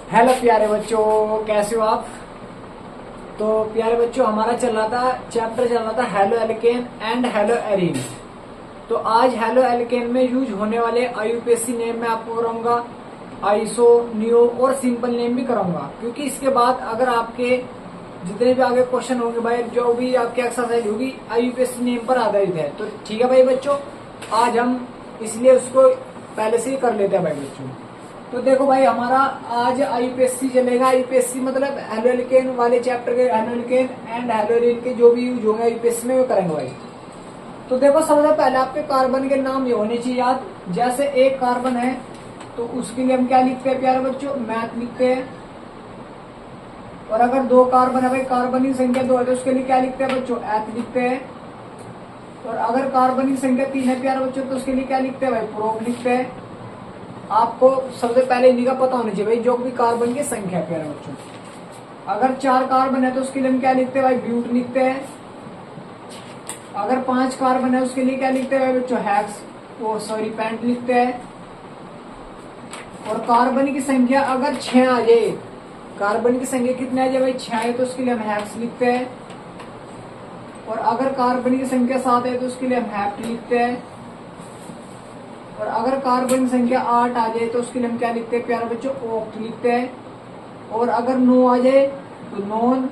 Hello प्यारे बच्चों, कैसे हो आप। तो प्यारे बच्चों, हमारा चल रहा था चैप्टर चल रहा था halo alkane and hello arene. तो आज हेलो एल्केन में यूज होने वाले आईयूपीएसी नेम मैं आपको कराऊंगा, आइसो, नियो और सिंपल नेम भी कराऊंगा, क्योंकि इसके बाद अगर आपके जितने भी आगे क्वेश्चन होंगे भाई, जो भी आपकी एक्सरसाइज होगी आईयूपीएसी नेम पर आधारित है। तो ठीक है भाई बच्चों, आज हम इसलिए उसको पहले से ही कर लेते हैं भाई बच्चों। तो देखो भाई, हमारा आज आईयूपीएससी चलेगा। आईयूपीएससी मतलब हेलो एल्केन वाले चैप्टर के halo alkane and hello arene के जो भी यूज होंगे आईयूपीएससी में वो करेंगे भाई। तो देखो, सबसे पहले आपके कार्बन के नाम ये होने चाहिए याद। जैसे एक कार्बन है तो उसके लिए हम क्या लिखते हैं प्यारे बच्चों, मैथ लिखते हैं। और अगर दो कार्बन है भाई, कार्बन की संख्या 2 है तो उसके लिए क्या लिखते हैं बच्चों, एथ लिखते हैं। और अगर कार्बन की संख्या 3 है प्यारे बच्चों तो उसके लिए क्या लिखते हैं भाई, प्रोप लिखते हैं। आपको सबसे पहले इन्हीं का पता होना चाहिए भाई, जो भी कार्बन की संख्या है प्यारे बच्चों। अगर 4 कार्बन है तो उसके लिए हम क्या लिखते हैं भाई, ब्यूट लिखते हैं। अगर 5 कार्बन है उसके लिए क्या लिखते हैं भाई बच्चों, हेक्स, वो सॉरी पेंट लिखते हैं। और कार्बन की संख्या अगर 6 आ जाए, कार्बन की संख्या कितने आ जाए भाई, 6 है तो उसके लिए हम हेक्स लिखते हैं। और अगर कार्बन की संख्या 7 है तो उसके लिए हम हेप्ट लिखते हैं। और अगर कार्बन की संख्या 8 आ जाए तो उसके लिए हम क्या लिखते हैं प्यारे बच्चों, ऑक्ट लिखते हैं। और अगर 9 आ जाए तो नॉन।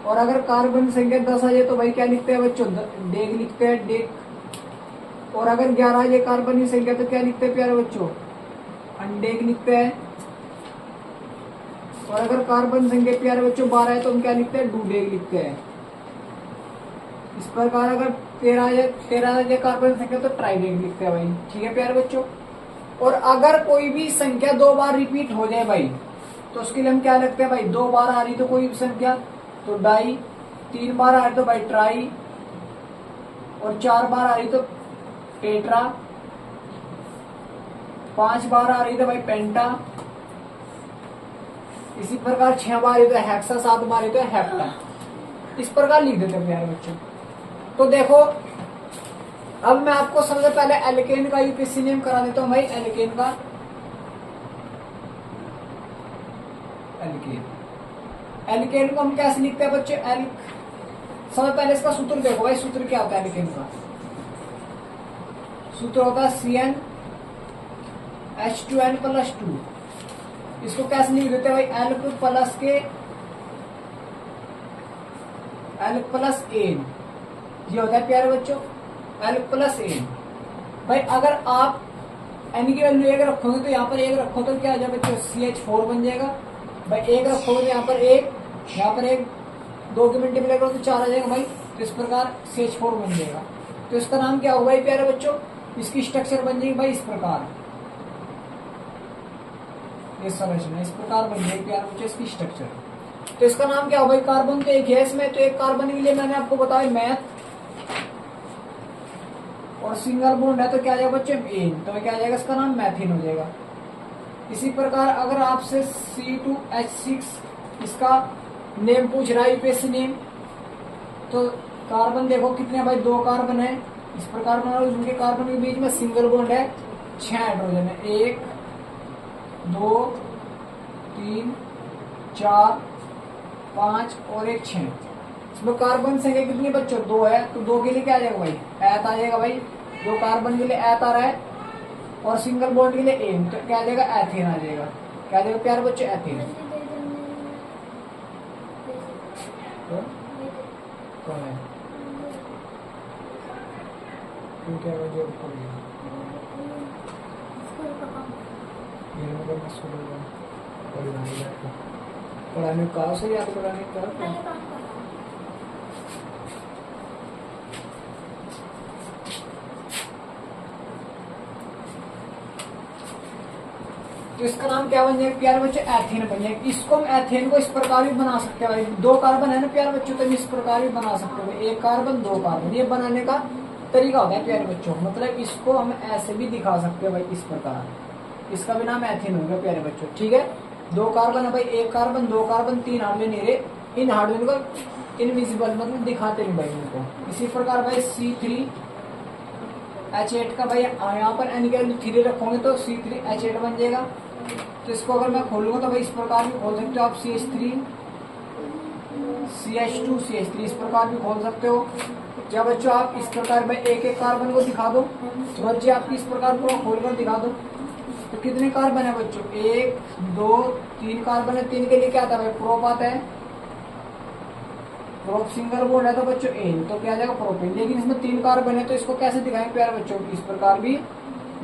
और अगर कार्बन की संख्या 10 आ जाए तो भाई क्या लिखते हैं बच्चों, डेग लिखते हैं, डेग। और अगर 11 आ जाए कार्बन की संख्या तो क्या लिखते हैं प्यारे बच्चों, अनडेग लिखते हैं। और अगर कार्बन संख्या प्यारे बच्चों 12 है तो हम क्या लिखते हैं, डूडेग लिखते हैं। इस प्रकार अगर 13 कार्बन संख्या तो ट्राइडेग लिखते हैं भाई। ठीक है प्यारे बच्चों। और अगर कोई भी संख्या 2 बार रिपीट हो जाए भाई तो उसके लिए हम क्या लिखते हैं भाई, 2 बार आ रही तो कोई भी संख्या तो डाई, 3 बार आ रही तो भाई ट्राई, और 4 बार आ रही तो टेट्रा, 5 बार आ रही तो भाई पेंटा। इसी प्रकार 6 बार आ रही तो हेक्सा, 7 बार आ रही तो हेप्टा। इस प्रकार लिख देते हैं प्यारे बच्चों। तो देखो, अब मैं आपको सबसे पहले एल्केन का यूपीएससी नेम करा देता हूं भाई। एल्केन का, एल्केन, एल्केन को हम कैसे लिखते हैं बच्चे, सबसे पहले इसका सूत्र देखो भाई। सूत्र क्या होता है एल्केन का, सूत्र होता है CnH2n+2। इसको कैसे लिख देते हैं भाई, L+N, ये होता है प्यारे बच्चों L+N। भाई अगर आप N की वैल्यू 1 रखोगे तो यहाँ पर 1 रखो तो क्या आ जाए बच्चों, CH4 बन जाएगा। भाई 1 रखोगे तो यहाँ पर 1, यहाँ पर 1, 2 की मल्टीप्लाई करो तो 4 आ जाएगा भाई। तो इस प्रकार CH4 बन जाएगा। तो इसका नाम क्या होगा भाई प्यारे बच्चों, इसकी स्ट्रक्चर बन जाएगी भाई इस प्रकार, ये संरचना इस प्रकार बन जाएगी प्यारे बच्चों इसकी स्ट्रक्चर। तो इसका नाम क्या होगा भाई, कार्बन तो एक है इसमें, तो एक कार्बन के लिए मैंने आपको बताया मैथ। और सिंगल बॉन्ड है तो क्या आ जाएगा बच्चे, एन, तो क्या आ जाएगा, इसका नाम मैथिन हो जाएगा। इसी प्रकार अगर आपसे C2H6 इसका नेम पूछ रहा है यूपीएससी नेम, तो कार्बन देखो कितने भाई, 2 कार्बन है। इस प्रकार बना लो, उनके कार्बन के बीच में सिंगल बॉन्ड है, 6 हाइड्रोजन है, 1 2 3 4 5 और 1 6। इसमें कार्बन संख्या कितनी बच्चों, 2 है, तो 2 के लिए क्या आ जाएगा भाई, एथ आ जाएगा भाई। 2 कार्बन के लिए एथ आ रहा है और सिंगल बॉन्ड के लिए एन, तो क्या आ जाएगा, एथेन आ जाएगा। क्या आ जाएगा प्यारे बच्चों, एथेन। कौन है, क्या पढ़ाने का से याद कराने का। तो इसका नाम क्या बन जाएगा प्यारे बच्चों, एथेन बन जाएगा। इसको हम एथेन को इस प्रकार भी बना सकते हैं भाई, 2 कार्बन है ना प्यारे बच्चों, तो हम इस प्रकार भी बना सकते हैं, 1 कार्बन 2 कार्बन। ये बनाने का तरीका होता है प्यारे बच्चों, मतलब इसको हम ऐसे भी दिखा सकते हैं भाई इस प्रकार, इसका भी नाम एथेन होगा प्यारे बच्चों। ठीक है, 2 कार्बन है भाई, 1 कार्बन 2 कार्बन 3 हार्डवेयर नहीं रहे, इन हार्डवेयर को इनविजिबल मतलब दिखाते नहीं भाई इनको। इसी प्रकार भाई C3 H8 का भाई यहाँ पर N की वैल्यू 3 रखोगे तो C3H8 बन जाएगा। तो इसको अगर मैं खोलूंगा तो भाई इस प्रकार भी खोल सकते हो आप, CH3 CH2 CH3 इस प्रकार भी खोल सकते हो। जब बच्चों आप इस प्रकार में एक एक कार्बन को दिखा दो तो बच्चे आपकी इस प्रकार पूरा खोलकर दिखा दो तो कितने कार्बन है बच्चों, 1 2 3 कार्बन है। 3 के लिए क्या आता है भाई, प्रोप आता है, प्रोप सिंगल बॉन्ड है तो बच्चों एन, तो क्या आ जाएगा प्रोपेन। लेकिन इसमें 3 कार्बन है तो इसको कैसे दिखाएंगे प्यारे बच्चों, इस प्रकार भी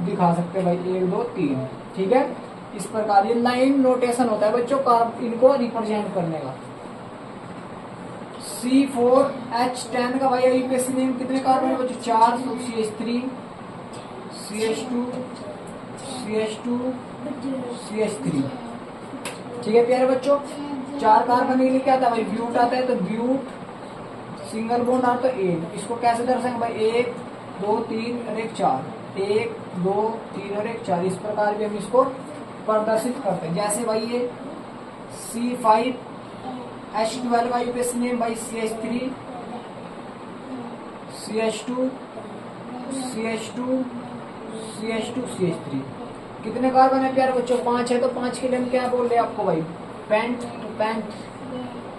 दिखा सकते हैं भाई, 1 2 3, ठीक है। इस प्रकार ये लाइन नोटेशन होता है बच्चों इनको रिप्रेजेंट करने का। C4H10 का भाई यूपीएससी नेम कितने कार्बन है बच्चों, 4, तो CH3 CH2 CH2 CH3, ठीक है प्यारे बच्चों। 4 कार्बन के लिए क्या आता है भाई, ब्यूट आता है, तो ब्यूट सिंगल बॉन्ड आता है एन। इसको कैसे दर्शाएंगे भाई, 1 2 3 और 1 4, 1 2 3 और 1 4, इस प्रकार भी हम इसको प्रदर्शित करते हैं। जैसे भाई ये C5H12 का यूपीएससी नेम भाई, CH3 CH2 CH2 CH2 CH3, कितने कार्बन है प्यारे बच्चों, 5 है। तो 5 के लिए हम क्या बोल रहे हैं आपको भाई, पेंट, तो पेंट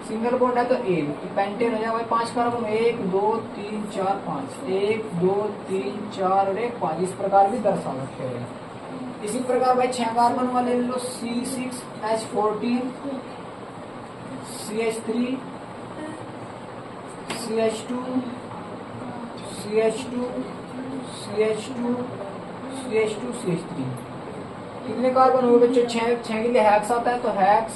सिंगल बॉन्ड है तो एन, तो पेंटेन हो जाएगा भाई। 5 कार्बन, 1 2 3 4 5, 1 2 3 4 और 1 5, इस प्रकार भी दर्शा सकते हैं। इसी प्रकार भाई 6 कार्बन वाले ले लो, C6H14 CH3 CH2 CH2 CH2 CH2 CH3, कितने कार्बन हुए बच्चों, 6 के लिए हैक्स आता है, तो हैक्स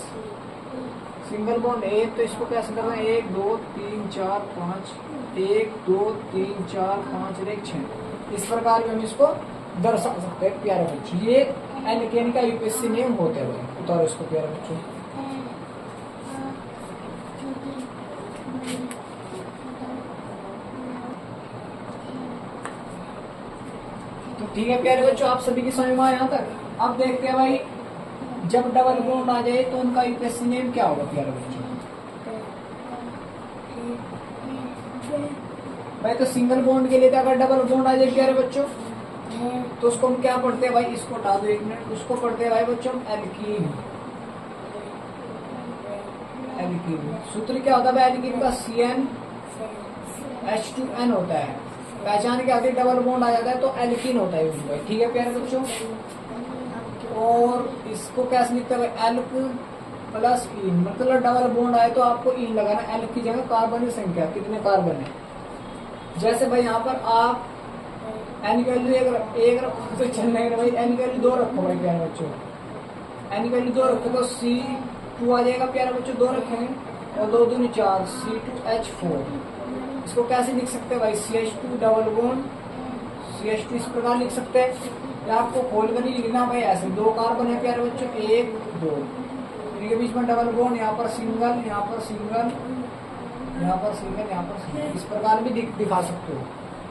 सिंगल बॉन्ड ए, तो इसको कैसे करना है, 1 2 3 4 5, 1 2 3 4 5 और 1 6, इस प्रकार भी हम इसको दर्शा सकते हैं प्यारे बच्चों। ये एल्केन का यूपीएससी नेम होते हैं। उतारो इसको प्यारे बच्चों। तो ठीक है प्यारे बच्चों, आप सभी की समझ में आया यहाँ तक। अब देखते हैं भाई जब डबल बॉन्ड आ जाए तो उनका यूपीएससी नेम क्या होगा प्यारे बच्चों। भाई तो सिंगल बॉन्ड के लिए तो अगर डबल बॉन्ड आ जाए प्यारे बच्चों तो उसको हम क्या पढ़ते हैं भाई, इसको हटा दो 1 मिनट, उसको पढ़ते हैं भाई बच्चों एल्कीन। एल्कीन सूत्र क्या होता है भाई, एल्कीन का CnH2n होता है। पहचान के आगे डबल बॉन्ड आ जाता है तो एल्कीन होता है भाई, ठीक है प्यारे बच्चों। और इसको कैसे लिखते हैं भाई, एल्क प्लस इन, मतलब डबल बॉन्ड आए तो आपको इन लगाना, एल्क की जगह कार्बन की संख्या कितने कार्बन है। जैसे भाई यहाँ पर आप एन की वैल्यू एक रखो तो चलने भाई, एन की वैल्यू 2 रखो भाई प्यारे बच्चों, एन की वैल्यू 2 रखो तो C2 आ जाएगा प्यारे बच्चों, 2 रखेंगे और 2 दूनी 4, C2H4। इसको कैसे लिख सकते हैं भाई, CH2 डबल बॉन्ड CH2 इस प्रकार लिख सकते हैं। या आपको खोल कर नहीं लिखना भाई, ऐसे 2 कार्बन है प्यारे बच्चों, 1 2, इनके बीच में डबल बॉन्ड, यहाँ पर सिंगल, यहाँ पर सिंगल, यहाँ पर सिंगल, यहाँ पर सिंगल, इस प्रकार भी दिखा सकते हो।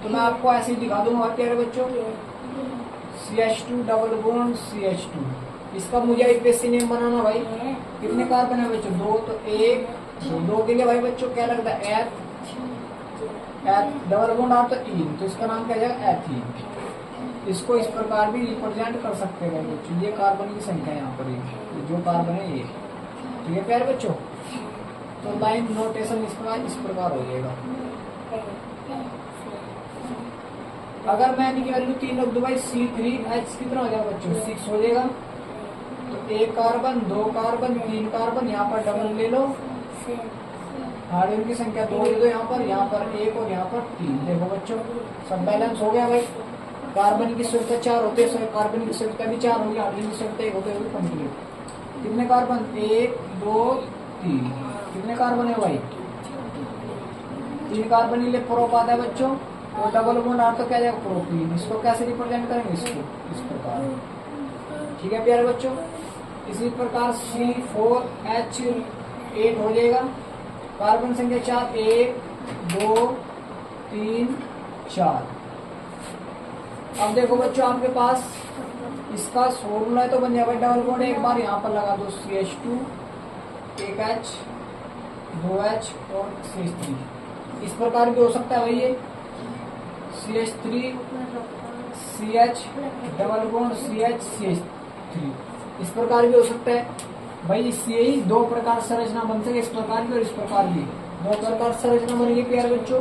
तो मैं आपको ऐसे ही दिखा दूंगा प्यारे बच्चों, CH2 डबल बॉन्ड CH2, इसका मुझे यूपीएससी नेम बनाना भाई। कितने कार्बन है बच्चों, 2, तो 1 2 के लिए भाई बच्चों क्या लगता है, एथ डबल बॉन्ड आता तो इन, तो इसका नाम क्या जाएगा एथीन। इसको इस प्रकार भी रिप्रेजेंट कर सकते हैं भाई बच्चों, ये कार्बन की संख्या है यहाँ पर, ये जो कार्बन है ये, ठीक है प्यारे बच्चों। तो लाइन नोटेशन इस प्रकार हो जाएगा। अगर मैं इनकी वैल्यू 3 रख दूं भाई, C3H कितना हो जाएगा बच्चों, 6 हो जाएगा। तो 1 कार्बन 2 कार्बन 3 कार्बन, यहाँ पर डबल ले लो, हाइड्रोजन की संख्या 2 ले दो, यहाँ पर 1 और यहाँ पर 3। देखो बच्चों सब बैलेंस हो गया भाई। कार्बन की संख्या 4 होते हैं, कार्बन की संख्या भी 4 होगी, हाइड्रोजन की संख्या 1 होते हुए कंप्लीट। कितने कार्बन, 1 2 3, कितने कार्बन है भाई, 3 कार्बन के लिए प्रोप आता है बच्चों, तो डबल बॉन्ड आ तो क्या जाएगा प्रोपीन। इसको कैसे रिप्रेजेंट करेंगे, इसको इस प्रकार, ठीक है प्यारे बच्चों। इसी प्रकार C4H8 हो जाएगा, कार्बन संख्या 4, 1 2 3 4। अब देखो बच्चों आपके पास इसका फॉर्मूला है तो बन जाएगा डबल बॉन्ड, एक बार यहाँ पर लगा दो, CH2 1 H 2 H और CH3, इस प्रकार भी हो सकता है भाई। ये CH3 CH double bond CH CH3। इस प्रकार भी हो सकता है भाई। इससे ही दो प्रकार संरचना बन सके, इस प्रकार की और इस प्रकार की। दो प्रकार संरचना बनेगी प्यारे बच्चों।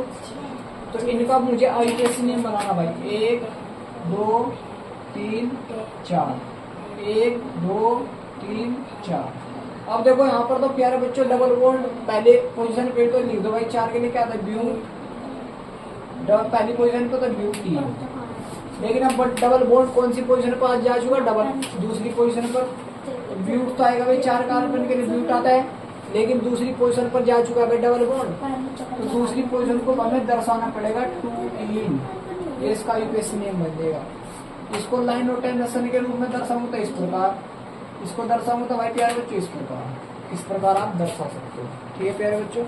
तो इनका मुझे आईयूपीएसी नेम बनाना भाई। 1 2 3 4, 1 2 3 4। अब देखो यहाँ पर तो प्यारे बच्चों डबल बॉन्ड पहले पोजीशन पे तो लिख दो भाई। 4 के लिए क्या था, ब्यूट। पहली पोजीशन पे तो ब्यूटीन। लेकिन अब डबल बॉन्ड कौन सी पोजीशन पर आज जा चुका, डबल दूसरी पोजीशन पर। ब्यूट तो आएगा भाई, 4 कार्बन के लिए ब्यूट आता है, लेकिन दूसरी पोजीशन पर जा चुका है भाई डबल बॉन्ड। तो दूसरी पोजीशन को हमें दर्शाना पड़ेगा 2इन। ये इसका आईयूपीएसी नेम बन जाएगा। इसको लाइन नोटेशन के रूप में दर्शाऊं तो इस प्रकार, इसको दर्शाऊं तो भाई प्यारे बच्चों इस प्रकार आप दर्शा सकते हो। ठीक है प्यारे बच्चों।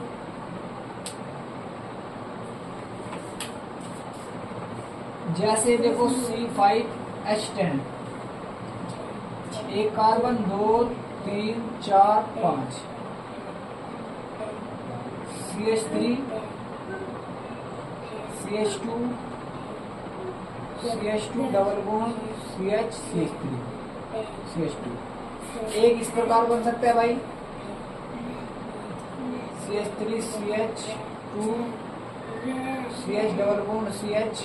जैसे देखो C5H10, एक carbon 2 3 4 5, CH3 CH2 CH2 double bond CH CH3 CH2। एक इस प्रकार बन सकता है भाई, CH3 CH2 CH double bond CH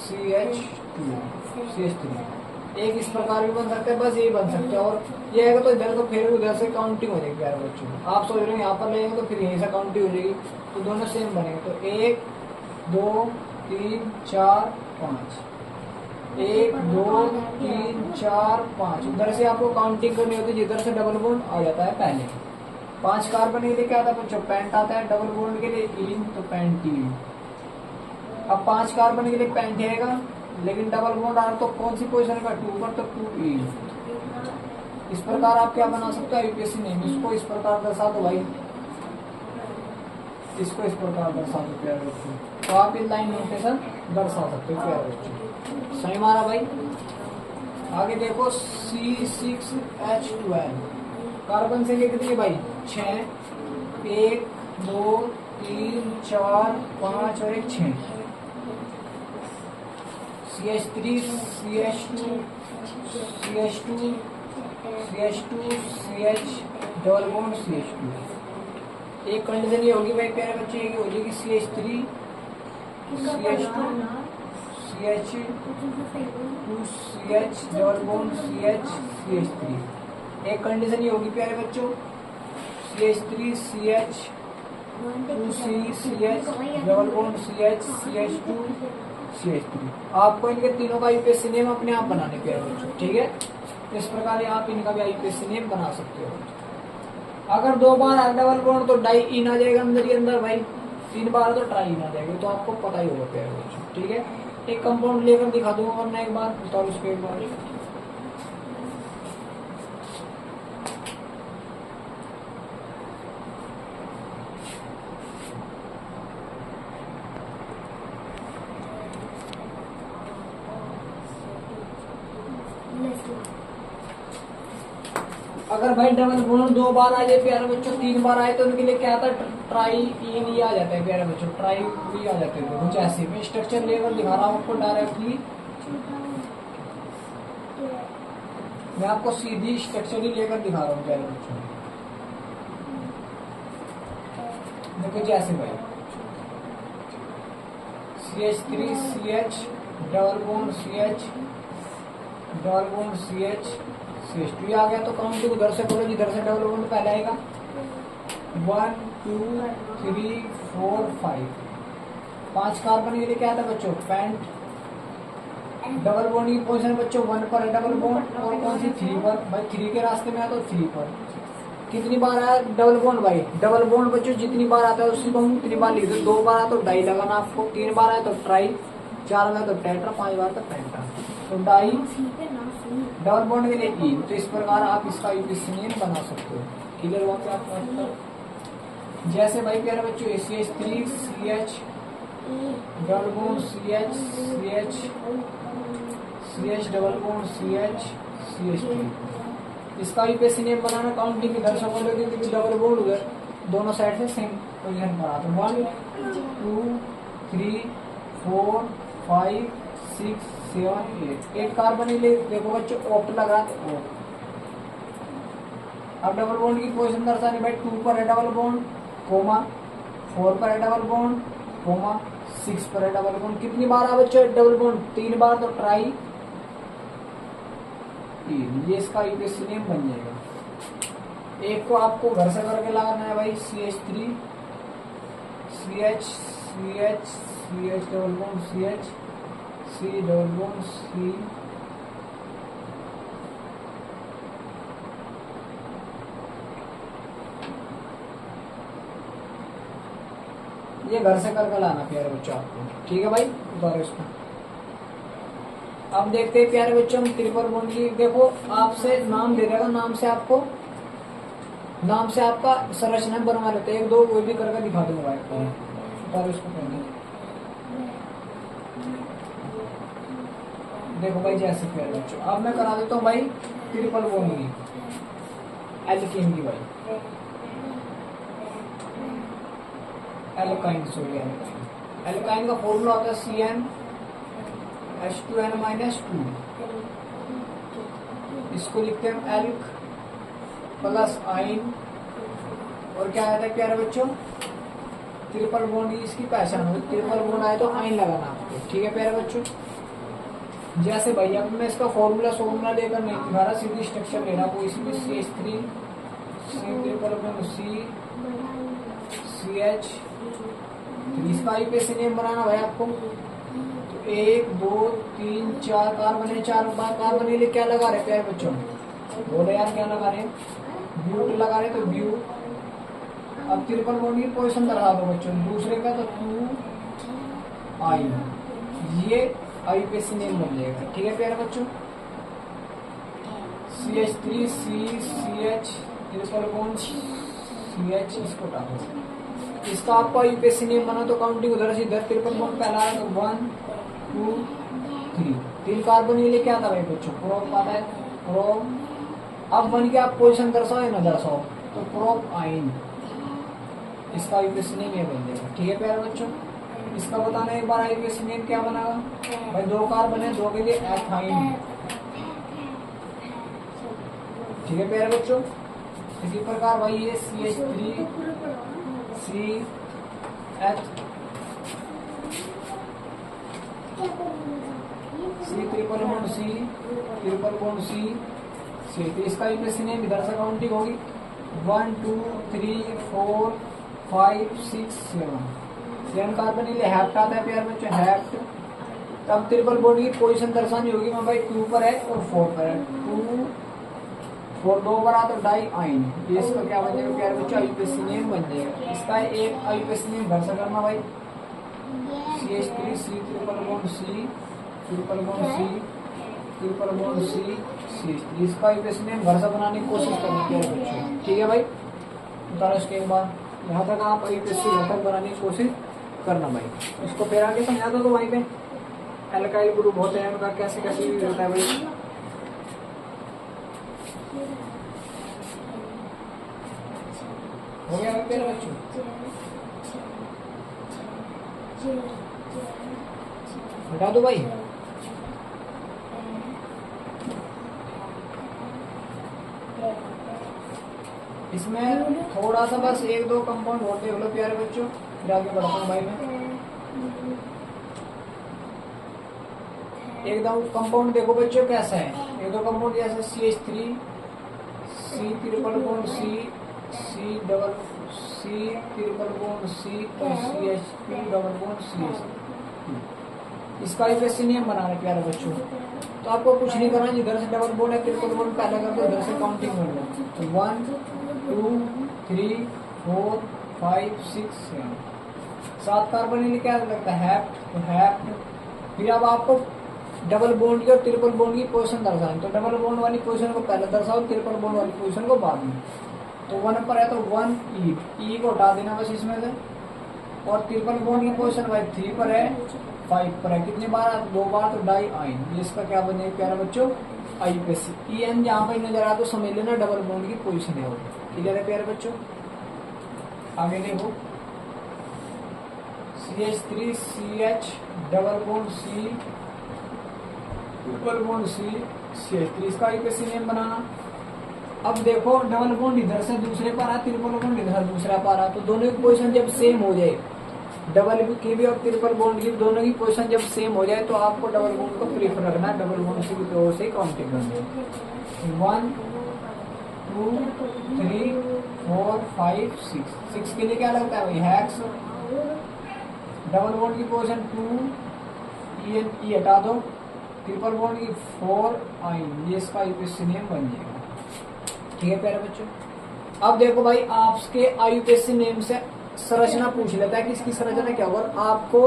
CH2 CH3। एक इस प्रकार भी बन सकता है, बस यही बन सकता है। और ये है तो इधर तो फिर उधर से काउंटिंग हो जाएगी प्यारे बच्चों। आप सोच रहे हो यहाँ पर लेंगे तो फिर यहीं से काउंटिंग हो जाएगी, तो दोनों सेम बनेंगे। तो 1 2 3 4 5, 1 2 3 4 5। उधर से आपको काउंटिंग करनी होती है जिधर से डबल बॉन्ड आ जाता है पहले। 5 कार्बन के लिए क्या आता है बच्चों, पेंट आता है। डबल बॉन्ड के लिए इन, तो पेंटीन। अब 5 कार्बन के लिए पेंट आएगा, लेकिन डबल बॉन्ड आ तो कौन सी पोजीशन का, 2 पर, तो 2इन। इस प्रकार आप क्या बना सकते हो आईयूपीएसी नेम। इसको इस प्रकार दर्शा दो भाई, इसको इस प्रकार दर्शा दो प्यारे बच्चों। तो आप इस लाइन नोटेशन दर्शा सकते हो प्यारे बच्चों। सही मारा भाई। आगे देखो C6H12, कार्बन संख्या कितनी भाई, 6, 1 2 3 4 5 और एक 6। CH3 CH2 CH2 CH2 CH double bond CH2। एक कंडीशन ये होगी भाई प्यारे बच्चे, ये हो जाएगी CH3 CH2 CH2 CH double bond CH CH3। एक कंडीशन ये होगी प्यारे बच्चों, CH3 CH 2C CH double bond CH CH2 CH3। आपको इनके तीनों का आईयूपीएसी नेम अपने आप बनाने प्यारे बच्चों। ठीक है, इस प्रकार आप इनका भी आईयूपीएसी नेम बना सकते हो। अगर 2 बार डबल बॉन्ड तो डाई इन आ जाएगा अंदर ही अंदर भाई, 3 बार तो ट्राई इन आ जाएगा। तो आपको पता ही होगा प्यारे बच्चों। ठीक है, एक कंपाउंड लेकर दिखा दूंगा वरना एक बार, बताओ उसको एक बार। अगर भाई डबल बॉन्ड 2 बार आ जाए प्यारे बच्चों, 3 बार आए तो उनके लिए क्या आता है, ट्राई इन ही आ जाता है प्यारे बच्चों। ट्राई भी आ जाते हैं कुछ ऐसे। मैं स्ट्रक्चर लेकर दिखा रहा हूँ आपको डायरेक्टली, मैं आपको सीधी स्ट्रक्चर ही लेकर दिखा रहा हूँ प्यारे बच्चों। देखो जैसे भाई CH3 CH double bond CH double bond CH CH2 आ गया। तो काउंटिंग उधर से करो जिधर से डबल बॉन्ड पहले आएगा। 1 2 3 4 5। 5 कार्बन के लिए क्या था बच्चों, पेंट। डबल बॉन्ड की पोजीशन बच्चों 1 पर है डबल बॉन्ड, और कौन सी 3 पर भाई। 3 के रास्ते में है तो 3 पर। कितनी बार आया डबल बॉन्ड भाई, डबल बॉन्ड बच्चों जितनी बार आता है उसी को हम उतनी बार लिख दो। 2 बार आया तो डाई लगाना आपको, 3 बार आया तो ट्राई, 4 बार तो टेट्रा, 5 बार तो पेंटा। तो डाई डबल बॉन्ड के लिए ई। तो इस प्रकार आप इसका आईयूपीएसी नेम बना सकते हो। क्लियर हुआ क्या आपको? जैसे भाई प्यारे बच्चों CH3 CH double bond CH CH CH double bond CH CH3। इसका आईयूपीएसी नेम बनाना काउंटिंग इधर से बोलोगे क्योंकि डबल बॉन्ड उधर दोनों साइड से सेम पोजीशन पर आता है। 1 2 3 4 5 6 7 8 8 कार्बन ले देखो बच्चों ऑप्ट लगा तो अब डबल बॉन्ड की पोजीशन दर्शानी भाई 2 पर है डबल बॉन्ड कोमा 4 पर है डबल बॉन्ड कोमा 6 पर है डबल बॉन्ड। कितनी बार आ बच्चों डबल बॉन्ड 3 बार तो ट्राई 3 ये इसका यूपीएससी नेम बन जाएगा। एक को आपको घर से करके लगाना है भाई CH3 CH double bond CH C double bond C ये घर से करके लाना प्यारे बच्चों आपको, ठीक है भाई। उतारो इसको। अब देखते हैं प्यारे बच्चों हम ट्रिपल बॉन्ड की। देखो आपसे नाम दे देगा, नाम से आपका संरचना बनवा लेते हैं, 1 2 वो भी करके दिखा दूंगा भाई को। उतारो इसको पहले। देखो भाई जैसे प्यारे बच्चों अब मैं करा देता हूँ भाई ट्रिपल बॉन्ड की एल्कीन की भाई एल्काइन सॉरी एल्काइन का फॉर्मूला होता है CnH2n-2। इसको लिखते हैं एल्क प्लस आइन और क्या आता है प्यारे बच्चों ट्रिपल बॉन्ड की इसकी पहचान होगी। ट्रिपल बॉन्ड आए तो आइन लगाना आपको, ठीक है प्यारे बच्चों। जैसे भाई अब मैं इसका फॉर्मूला लेकर नहीं दिखा रहा, सीधी स्ट्रक्चर लेना कोई इसमें CH3 C triple bond C CH इसका यूपीएससी नेम बनाना भाई आपको। तो 1 2 3 4 कार्बन है, 4 बार कार्बन के लिए क्या लगा रहे प्यारे बच्चों बोले यार क्या लगा रहे ब्यूट लगा रहे तो ब्यू। अब ट्रिपल बॉन्ड की पोजीशन लगा दो बच्चों दूसरे का तो 2 आई ये यूपीएससी नेम बन जाएगा, ठीक है प्यारे बच्चों। CH3 C CH triple bond CH इसको डालो। इसका आपका यूपीएससी नेम बना तो काउंटिंग उधर से इधर ट्रिपल बॉन्ड पहला है तो 1 2 3 3 कार्बन ये लिए क्या था भाई बच्चों प्रोप आता है प्रोप। अब 1 की आप पोजीशन दर्शाओ या ना दर्शाओ तो प्रोप आइन इसका यूपीएससी नेम ये बन जाएगा, ठीक है प्यारे बच्चों। इसका बताना एक बार यूपीएससी नेम क्या बनेगा भाई 2 कार्बन है 2 के लिए एथाइन, ठीक है प्यारे बच्चों। इसी प्रकार भाई ये CH3 C H C triple bond C तो इसका यूपीएससी नेम इधर से काउंटिंग होगी 1 2 3 4 5 6 7 कार्बन के लिए हैप्ट आता है प्यारे बच्चों हैप्ट। तब ट्रिपल बॉन्ड की पोजीशन दर्शानी होगी मैं भाई 2 पर है और 4 पर है 2 4 2 पर आ तो डाई आइन ये इसका क्या बन जाएगा प्यारे बच्चों यूपीएससी नेम बन जाएगा। इसका एक यूपीएससी नेम घर से करना भाई CH3 C triple bond C triple bond C triple bond C CH3 इसका यूपीएससी नेम घर से बनाने की कोशिश करनी प्यारे बच्चों, ठीक है भाई। उतारो इसके एक बार यहाँ तक आप यूपीएससी घर तक बनाने की कोशिश करना भाई। इसको फिर आगे समझा दो तो भाई पे एल्काइल ग्रुप होते हैं उनका कैसे कैसे यूज होता है भाई। हो गया मेरे बच्चों हटा दो भाई। इसमें थोड़ा सा बस 1 2 कंपाउंड और देख लो प्यारे बच्चों फिर आगे बढ़ता हूँ भाई मैं। एकदम कंपाउंड देखो बच्चों कैसा है 1 2 कंपाउंड जैसे CH3 C triple bond C double C triple bond C तो CH2 डबल बॉन्ड CH इसका यूपीएससी नेम बनाना प्यारे बच्चों। तो आपको कुछ नहीं करना जिधर से डबल बॉन्ड है ट्रिपल बॉन्ड पहले कर दो उधर से काउंटिंग कर लो तो 1 2 3 4 5 6 7 7 कार्बन लिए क्या लगता है हैप्ट तो हैप्ट। फिर अब आपको डबल बॉन्ड की और ट्रिपल बॉन्ड की पोजीशन दर्शानी तो डबल बॉन्ड वाली पोजीशन को पहले दर्शाओ ट्रिपल बॉन्ड वाली पोजीशन को बाद में। तो 1 पर है तो 1 ई को हटा देना बस इसमें से और ट्रिपल बॉन्ड की पोजीशन भाई 3 पर है 5 पर है कितनी बार 2 बार तो डाई आइन इसका क्या बनेगा प्यारे बच्चों यूपीएससी EN जहाँ पर नजर आ तो समझ लेना डबल बॉन्ड की पोजीशन है वो, क्लियर है प्यारे बच्चों। आगे देखो CH3CH double bond C triple bond CH3, इसका आईयूपीएसी नेम बनाना। अब देखो डबल बॉन्ड इधर से दूसरे पर आ, ट्रिपल बॉन्ड इधर दूसरा पर आ, तो दोनों की पोजीशन जब सेम हो जाए, डबल की भी और ट्रिपल बॉन्ड की दोनों की पोजीशन जब सेम हो जाए, तो आपको डबल बॉन्ड को प्रीफर रखना है, डबल बॉन्ड से की ओर से काउंटिंग करनी है। 1 2 3 4 5 6 के लिए क्या लगता है भाई, हैक्स। डबल बॉन्ड की पोजीशन 2 ई हटा दो, ट्रिपल बॉन्ड की 4 आइन, ये इसका आईयूपीएसी नेम बन जाएगा। ठीक है प्यारे बच्चों, अब देखो भाई आपके आईयूपीएसी नेम से संरचना पूछ लेता है कि इसकी संरचना क्या होगा। आपको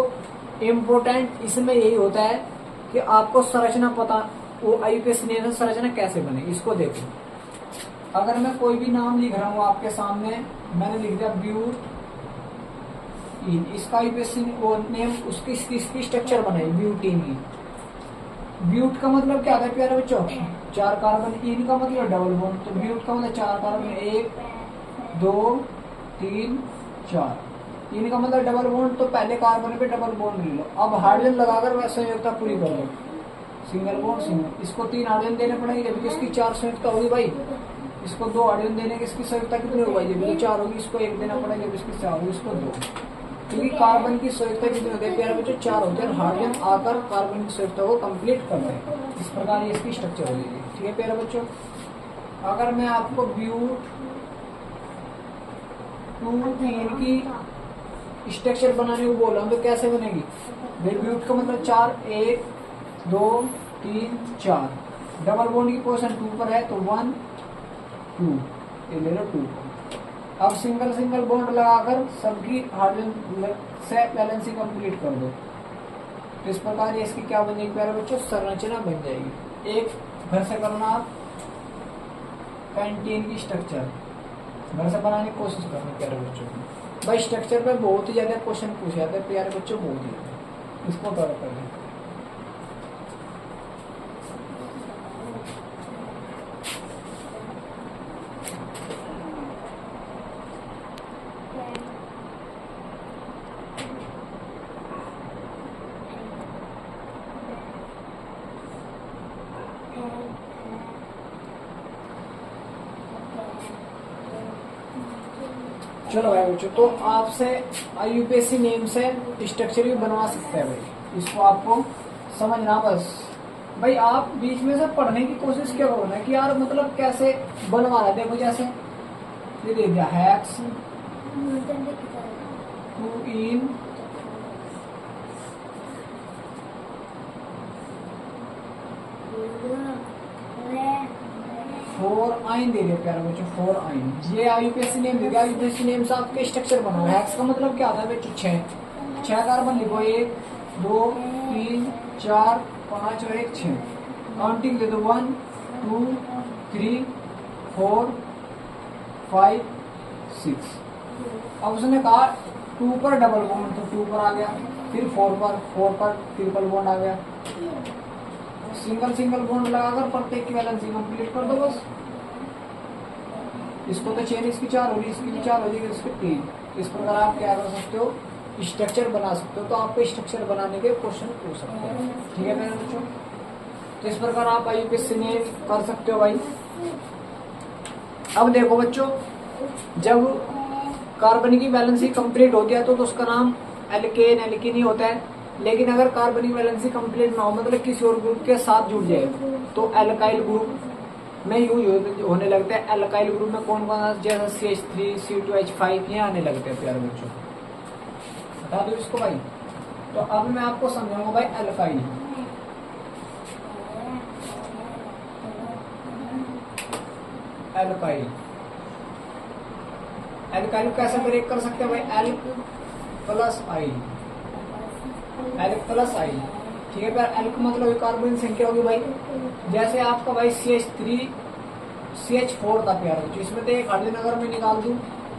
इम्पोर्टेंट इसमें यही होता है कि आपको संरचना पता, वो आईयूपीएसी नेम से संरचना कैसे बने। इसको देखो, अगर मैं कोई भी नाम लिख रहा हूँ आपके सामने, मैंने लिख दिया ब्यूट, इसका आईयूपीएसी नेम उसकी इसकी स्ट्रक्चर बनाई ब्यूटीन की। ब्यूट का मतलब क्या था प्यारे बच्चों, 4 कार्बन, इन का मतलब डबल बॉन्ड, तो ब्यूट का मतलब 4 कार्बन, 1 2 3 4, इन का मतलब डबल बॉन्ड, तो पहले कार्बन पे डबल बॉन्ड ले लो। अब हाइड्रोजन लगाकर वह संयोजकता पूरी कर लो, सिंगल बॉन्ड सिंगल, इसको 3 हाइड्रोजन देने पड़ेंगे जबकि इसकी 4 संयोजकता होगी भाई। इसको 2 हाइड्रोजन देने की इसकी संयोजकता कितनी होगी, जब 4 होगी, इसको 1 देना पड़ेगा जब इसकी 4 होगी, इसको 2, क्योंकि कार्बन की संयोजकता कितनी होती है प्यारे बच्चों, 4 होते हैं। हाइड्रोजन आकर कार्बन की संयोजकता को कंप्लीट करते हैं, इस प्रकार ये इसकी स्ट्रक्चर हो जाएगी। ठीक है प्यारे बच्चों, अगर मैं आपको ब्यूट 2 की स्ट्रक्चर बनाने को बोल रहा हूँ तो कैसे बनेगी भाई। ब्यूट का मतलब 4, 1 2 3 4, डबल बॉन्ड की पोजीशन 2 पर है तो 1 2, ये ले लो 2। अब सिंगल सिंगल बॉन्ड लगाकर सबकी हाइड्रोजन से बैलेंस कंप्लीट कर दो, तो इस प्रकार ये इसकी क्या बन जाएगी प्यारे बच्चों, संरचना बन जाएगी। एक घर से करना आप पेंटीन की स्ट्रक्चर घर से बनाने की कोशिश करना प्यारे बच्चों को। भाई स्ट्रक्चर पे बहुत ही ज्यादा क्वेश्चन पूछे जाते हैं प्यारे बच्चों, बहुत ही, इसको गौर करें। चलो भाई बच्चों, तो आपसे आईयूपीएसी नेम से स्ट्रक्चर भी बनवा सकते हैं भाई, इसको आपको समझना बस। भाई आप बीच में से पढ़ने की कोशिश क्या करो ना कि यार मतलब कैसे बनवा रहे, देखो जैसे ये दे दिया हैक्स 2 इन 4 आइन दे दिया प्यारे बच्चों, 4 आइन, ये आईयूपीएसी नेम दे दिया। आईयूपीएसी नेम से आपके स्ट्रक्चर बनाओ। हैक्स का मतलब क्या होता है बच्चों, 6 कार्बन लिखो, 1 2 3 4 5 और 1 6, काउंटिंग दे दो 1 2 3 4 5 6। अब उसने कहा 2 पर डबल बॉन्ड, तो 2 पर आ गया, फिर 4 पर ट्रिपल बॉन्ड आ गया, सिंगल सिंगल बॉन्ड लगाकर प्रत्येक की बैलेंसिंग कंप्लीट कर दो बस। इसको तो चेन इसकी 4 होगी, इसकी भी 4 हो जाएगी, इसकी 3। इस प्रकार आप क्या कर सकते हो, स्ट्रक्चर बना सकते हो। तो आपको स्ट्रक्चर बनाने के क्वेश्चन पूछ सकते हैं। ठीक है मेरे बच्चों, तो इस प्रकार आप आईयूपीएसी नेम कर सकते हो भाई। अब देखो बच्चों, जब कार्बन की बैलेंसिंग कंप्लीट होती है तो उसका नाम एल्केन ही होता है। लेकिन अगर कार्बनिक वैलेंसी कंप्लीट ना हो, मतलब किसी और ग्रुप के साथ जुड़ जाए, तो एल्काइल ग्रुप में यूज होने लगते हैं। एल्काइल ग्रुप में कौन कौन, जैसे CH3 C2H5 ये आने लगते हैं प्यारे बच्चों, बता दो इसको भाई। तो अब मैं आपको समझाऊंगा भाई एल्काइल। एल्काइल एल्काइल कैसे ब्रेक कर सकते हैं भाई, एल्क प्लस आई, एल्क प्लस आई। ठीक है प्यार, एल्क मतलब कार्बन संख्या होगी भाई। जैसे आपका भाई CH3 CH4 था प्यारे बच्चों, इसमें तो एक हाइड्रोजन अगर मैं निकाल दूं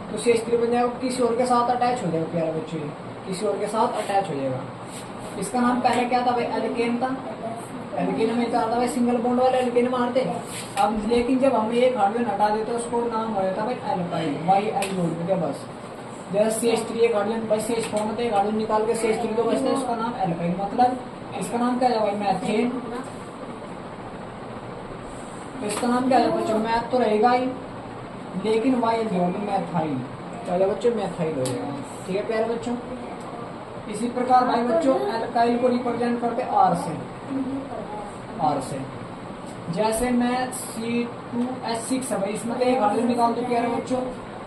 तो CH3 बन जाएगा, किसी और के साथ अटैच हो जाएगा प्यारे बच्चों, किसी और के साथ अटैच हो जाएगा। इसका नाम पहले क्या था भाई, एल्केन था। एल्केन में क्या था भाई, सिंगल बॉन्ड वाले एल्केन मारते। अब लेकिन जब हम एक हाइड्रोजन हटा देते उसको नाम हो जाता भाई एल्काइल, YL जोड़ देते बस। जैसे CH3 एक हाइड्रोजन बस CH4 में एक हाइड्रोजन निकाल के CH3 तो बचता है, उसका नाम एल्काइल, मतलब इसका नाम क्या है मैथेन। तो इसका नाम क्या है बच्चों, मैथ तो रहेगा ही, लेकिन वाई जोड़ दो मैथाइल, क्या बच्चों मैथाइल हो जाएगा। ठीक है प्यारे बच्चों। इसी प्रकार भाई बच्चों एल्काइल को रिप्रेजेंट करते आर से। जैसे मैं C2H6 है भाई, इसमें एक हाइड्रोजन निकाल दो प्यारे बच्चों,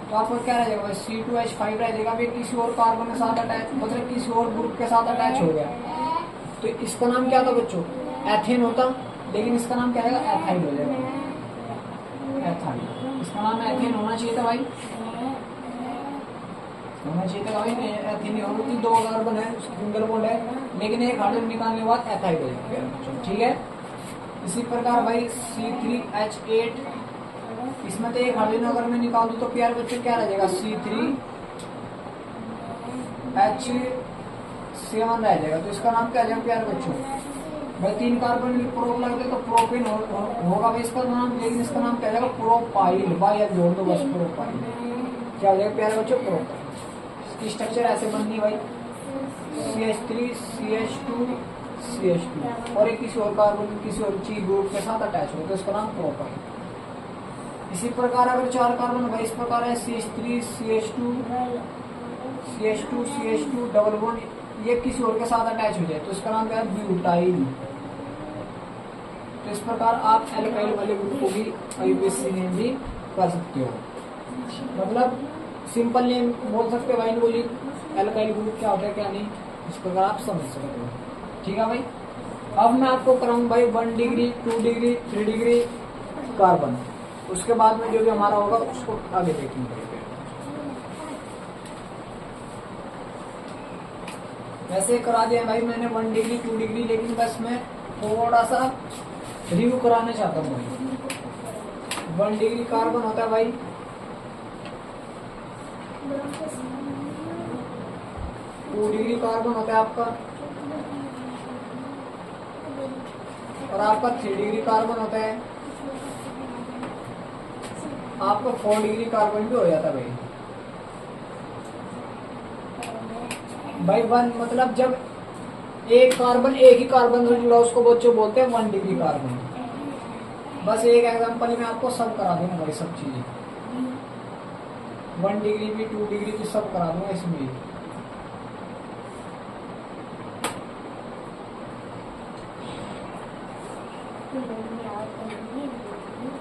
तो आपको क्या रहेगा भाई C2H5 रहेगा, भाई किसी और कार्बन के साथ अटैच, मतलब किसी और ग्रुप के साथ अटैच हो गया, तो इसका नाम क्या था बच्चों, एथेन होता, लेकिन इसका नाम क्या रहेगा एथाइल हो जाएगा, एथाइल। इसका नाम एथेन होना चाहिए था भाई, होना चाहिए था भाई, एथेन नहीं होगी, दो कार्बन है सिंगल बॉन्ड है, लेकिन एक हाइड्रोजन निकालने के बाद एथाइल हो जाएगा। ठीक है। इसी प्रकार भाई C3H8, इसमें तो एक हाइड्रोजन अगर मैं निकाल दूं तो प्यारे बच्चों क्या रहेगा C3H7 रह जाएगा, तो इसका नाम क्या जाएगा प्यारे बच्चों भाई, 3 कार्बन प्रोप लगते तो प्रोपेन होगा भाई इसका नाम, लेकिन इसका नाम क्या जाएगा प्रोपाइल, भाई अब जोड़ दो बस प्रोपाइल, क्या हो जाएगा प्यारे बच्चों प्रोपाइल। इसकी स्ट्रक्चर ऐसे बननी भाई CH3 CH2 CH2 और एक किसी और कार्बन किसी और चीज ग्रुप के साथ अटैच हो तो इसका नाम प्रोपाइल। इसी प्रकार अगर 4 कार्बन भाई इस प्रकार है CH3 CH2 CH2 CH2 double bond, ये किसी और के साथ अटैच हो जाए तो इसका नाम क्या है ब्यूटाइल। तो इस प्रकार आप एल्काइल वाले ग्रुप को भी IUPAC नेम भी कर सकते हो, मतलब सिंपल नेम बोल सकते हो भाई, बोली एल्काइल ग्रुप क्या होता है क्या नहीं, इस प्रकार आप समझ सकते हो। ठीक है भाई। अब मैं आपको कराऊं भाई 1 डिग्री 2 डिग्री 3 डिग्री कार्बन, उसके बाद में जो भी हमारा होगा उसको आगे देखेंगे। वैसे करा दिया भाई मैंने 1 डिग्री 2 डिग्री, लेकिन बस मैं थोड़ा सा रिव्यू कराना चाहता हूँ भाई। 1 डिग्री कार्बन होता है भाई 2 डिग्री कार्बन होता है आपका, और आपका 3 डिग्री कार्बन होता है, आपका 4 डिग्री कार्बन भी हो जाता है भाई। भाई 1 मतलब जब एक कार्बन एक ही कार्बन से जुड़ा उसको बच्चों बोलते हैं 1 डिग्री कार्बन। बस एक एग्जांपल में आपको सब करा दूंगा भाई, सब चीजें 1 डिग्री भी 2 डिग्री भी सब करा दूंगा इसमें।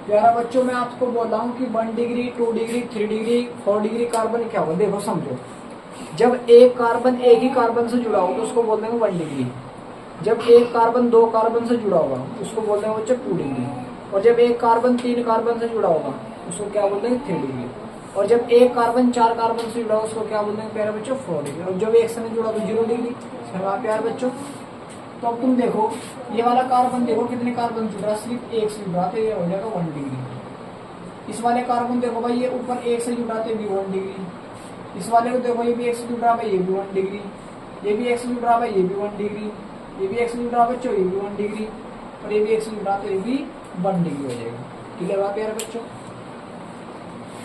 प्यारा बच्चों मैं आपको बोल रहा हूँ कि 1 degree 2 degree 3 degree 4 degree carbon क्या होगा, देखो समझो। जब एक कार्बन एक ही कार्बन से जुड़ा हो तो उसको बोलते हैं 1 डिग्री। जब एक कार्बन 2 कार्बन से जुड़ा होगा उसको बोलते हैं बच्चों 2 डिग्री। और जब एक कार्बन 3 कार्बन से जुड़ा होगा उसको क्या बोलते हैं 3 डिग्री। और जब एक कार्बन 4 कार्बन से जुड़ा हो उसको क्या बोलते हैं प्यारे बच्चों 4 डिग्री। और जब एक से नहीं जुड़ा तो 0 डिग्री। प्यारे बच्चों तो अब तुम देखो ये वाला कार्बन देखो कितने कार्बन जुड़ा, सिर्फ एक से जुड़ा तो ये हो जाएगा 1 डिग्री। इस वाले कार्बन देखो भाई ये ऊपर एक से जुड़ा तो भी 1 डिग्री। इस वाले को देखो ये भी एक से जुड़ रहा है, ये भी 1 डिग्री। ये भी एक से जुड़ रहा है, ये भी 1 डिग्री। ये भी एक से जुड़ रहा है बच्चों, ये भी 1 डिग्री। और ये भी एक से जुड़ रहा है तो ये भी 1 डिग्री हो जाएगा। क्लियर हुआ प्यारे बच्चों।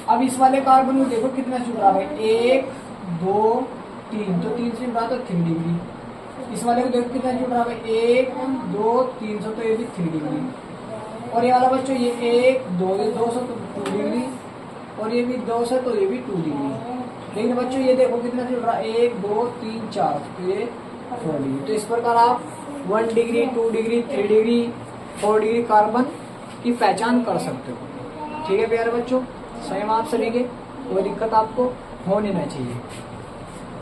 अब इस वाले कार्बन को देखो कितना जुड़ रहा है, 1 2 3, तो 3 से जुड़ रहा तो 3 डिग्री। इस वाले को देखो कितना जुड़ रहा है, 1 2 3 तो ये भी 3 डिग्री। और ये वाला बच्चों ये 1 2 से तो 2 डिग्री। और ये भी 2 से तो ये भी 2 डिग्री। लेकिन बच्चों ये देखो कितना जुड़ रहा है, 1 2 3 4 तो ये 4 डिग्री। तो इस प्रकार आप 1 degree 2 degree 3 degree 4 degree carbon की पहचान कर सकते हो। ठीक है प्यारे बच्चों, सही आप सभी के कोई दिक्कत आपको होनी नहीं चाहिए।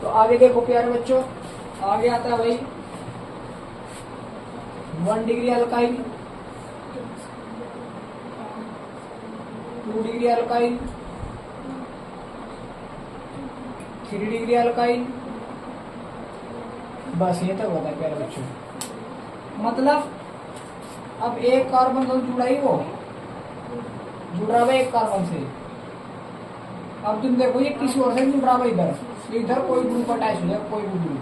तो आगे देखो प्यारे बच्चों, आगे आता है भाई 1 degree alkyl, 2 degree alkyl, 3 degree alkyl. बस ये तक होता है प्यारे बच्चों। मतलब अब एक कार्बन तो जुड़ा ही वो जुड़ रहा है एक कार्बन से। अब तुम देखो ये किसी और से जुड़ रहा है, इधर कोई ग्रुप अटैच हो जाए, कोई भी ग्रुप।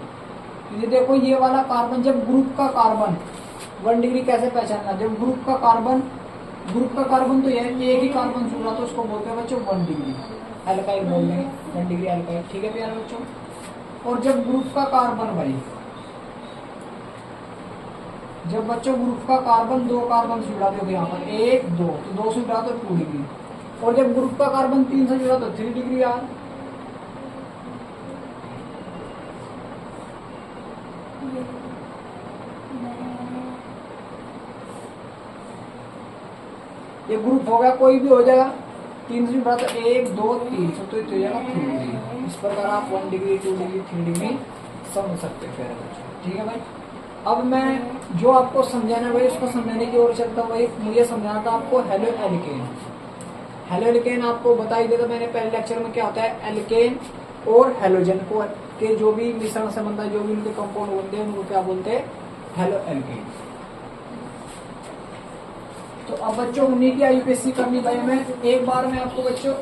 ये देखो ये वाला कार्बन, जब ग्रुप का कार्बन 1 डिग्री कैसे पहचानना, जब ग्रुप का कार्बन तो ये एक ही कार्बन जुड़ रहा तो उसको बोलते हैं बच्चों 1 डिग्री। एल्काइल बोल देंगे, 1 डिग्री एल्काइल। ठीक है प्यारे बच्चों। और जब ग्रुप का कार्बन भाई, जब बच्चों ग्रुप का कार्बन 2 कार्बन से जुड़ा देखो यहाँ पर 1 2, तो 2 से जुड़ा तो 2 डिग्री। और जब ग्रुप का कार्बन 3 से जुड़ा तो 3 डिग्री यार। ये ग्रुप हो गया, कोई भी हो जाएगा, 3 से जुड़ा तो 1 2 3, तो ये हो जाएगा 3 डिग्री। इस प्रकार आप 1 डिग्री 2 डिग्री 3 डिग्री समझ सकते हैं प्यारे बच्चों। ठीक है भाई। अब मैं जो आपको समझाना है भाई उसको समझाने की ओर चलता हूँ भाई। मुझे समझाना था आपको हेलो एल्केन। हेलो एल्केन आपको बता ही देता मैंने पहले लेक्चर में, क्या होता है एल्केन और हेलोजन को के जो भी मिश्रण से बनता है, जो भी उनके कंपाउंड बनते हैं उनको क्या बोलते हैं, हेलो एल्केन। तो अब बच्चों उन्हीं की आईयूपीएससी करनी भाई मैं एक बार में आपको बच्चों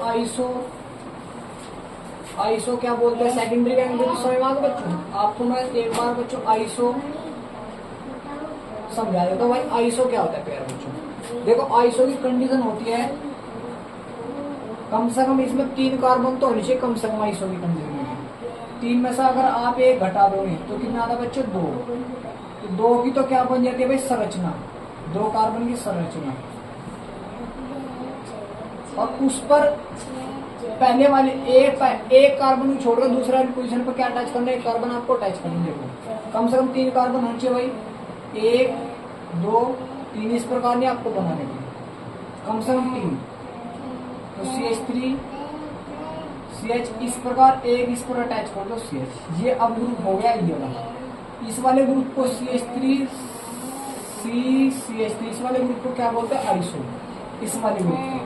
आईसो क्या बोलते हैं सेकेंडरी लैंग्वेज समझ में बच्चों। आपको मैं एक बार बच्चों आईसो समझा देता हूँ भाई। आईसो क्या होता है प्यारे बच्चों, देखो आईसो की कंडीशन होती है कम से कम इसमें 3 कार्बन तो होनी चाहिए कम से कम। आईसो की कंडीशन में 3 में से अगर आप 1 घटा दोगे तो कितना आता है बच्चों 2। तो 2 की तो क्या बन जाती है भाई संरचना, 2 कार्बन की संरचना। और उस पर पहले वाले एक कार्बन को छोड़कर दूसरे वाली पोजीशन पर क्या अटैच करना है, एक कार्बन आपको अटैच करना है। देखो कम से कम 3 कार्बन होने चाहिए भाई, 1 2 3 इस प्रकार नहीं आपको बनाने की, कम से कम 3। तो CH3 CH इस प्रकार एक इस पर अटैच कर दो CH। ये अब ग्रुप हो गया ये वाला। इस वाले ग्रुप को CH3 CH3 इस वाले ग्रुप को क्या बोलते हैं आइसो। इस वाले ग्रुप को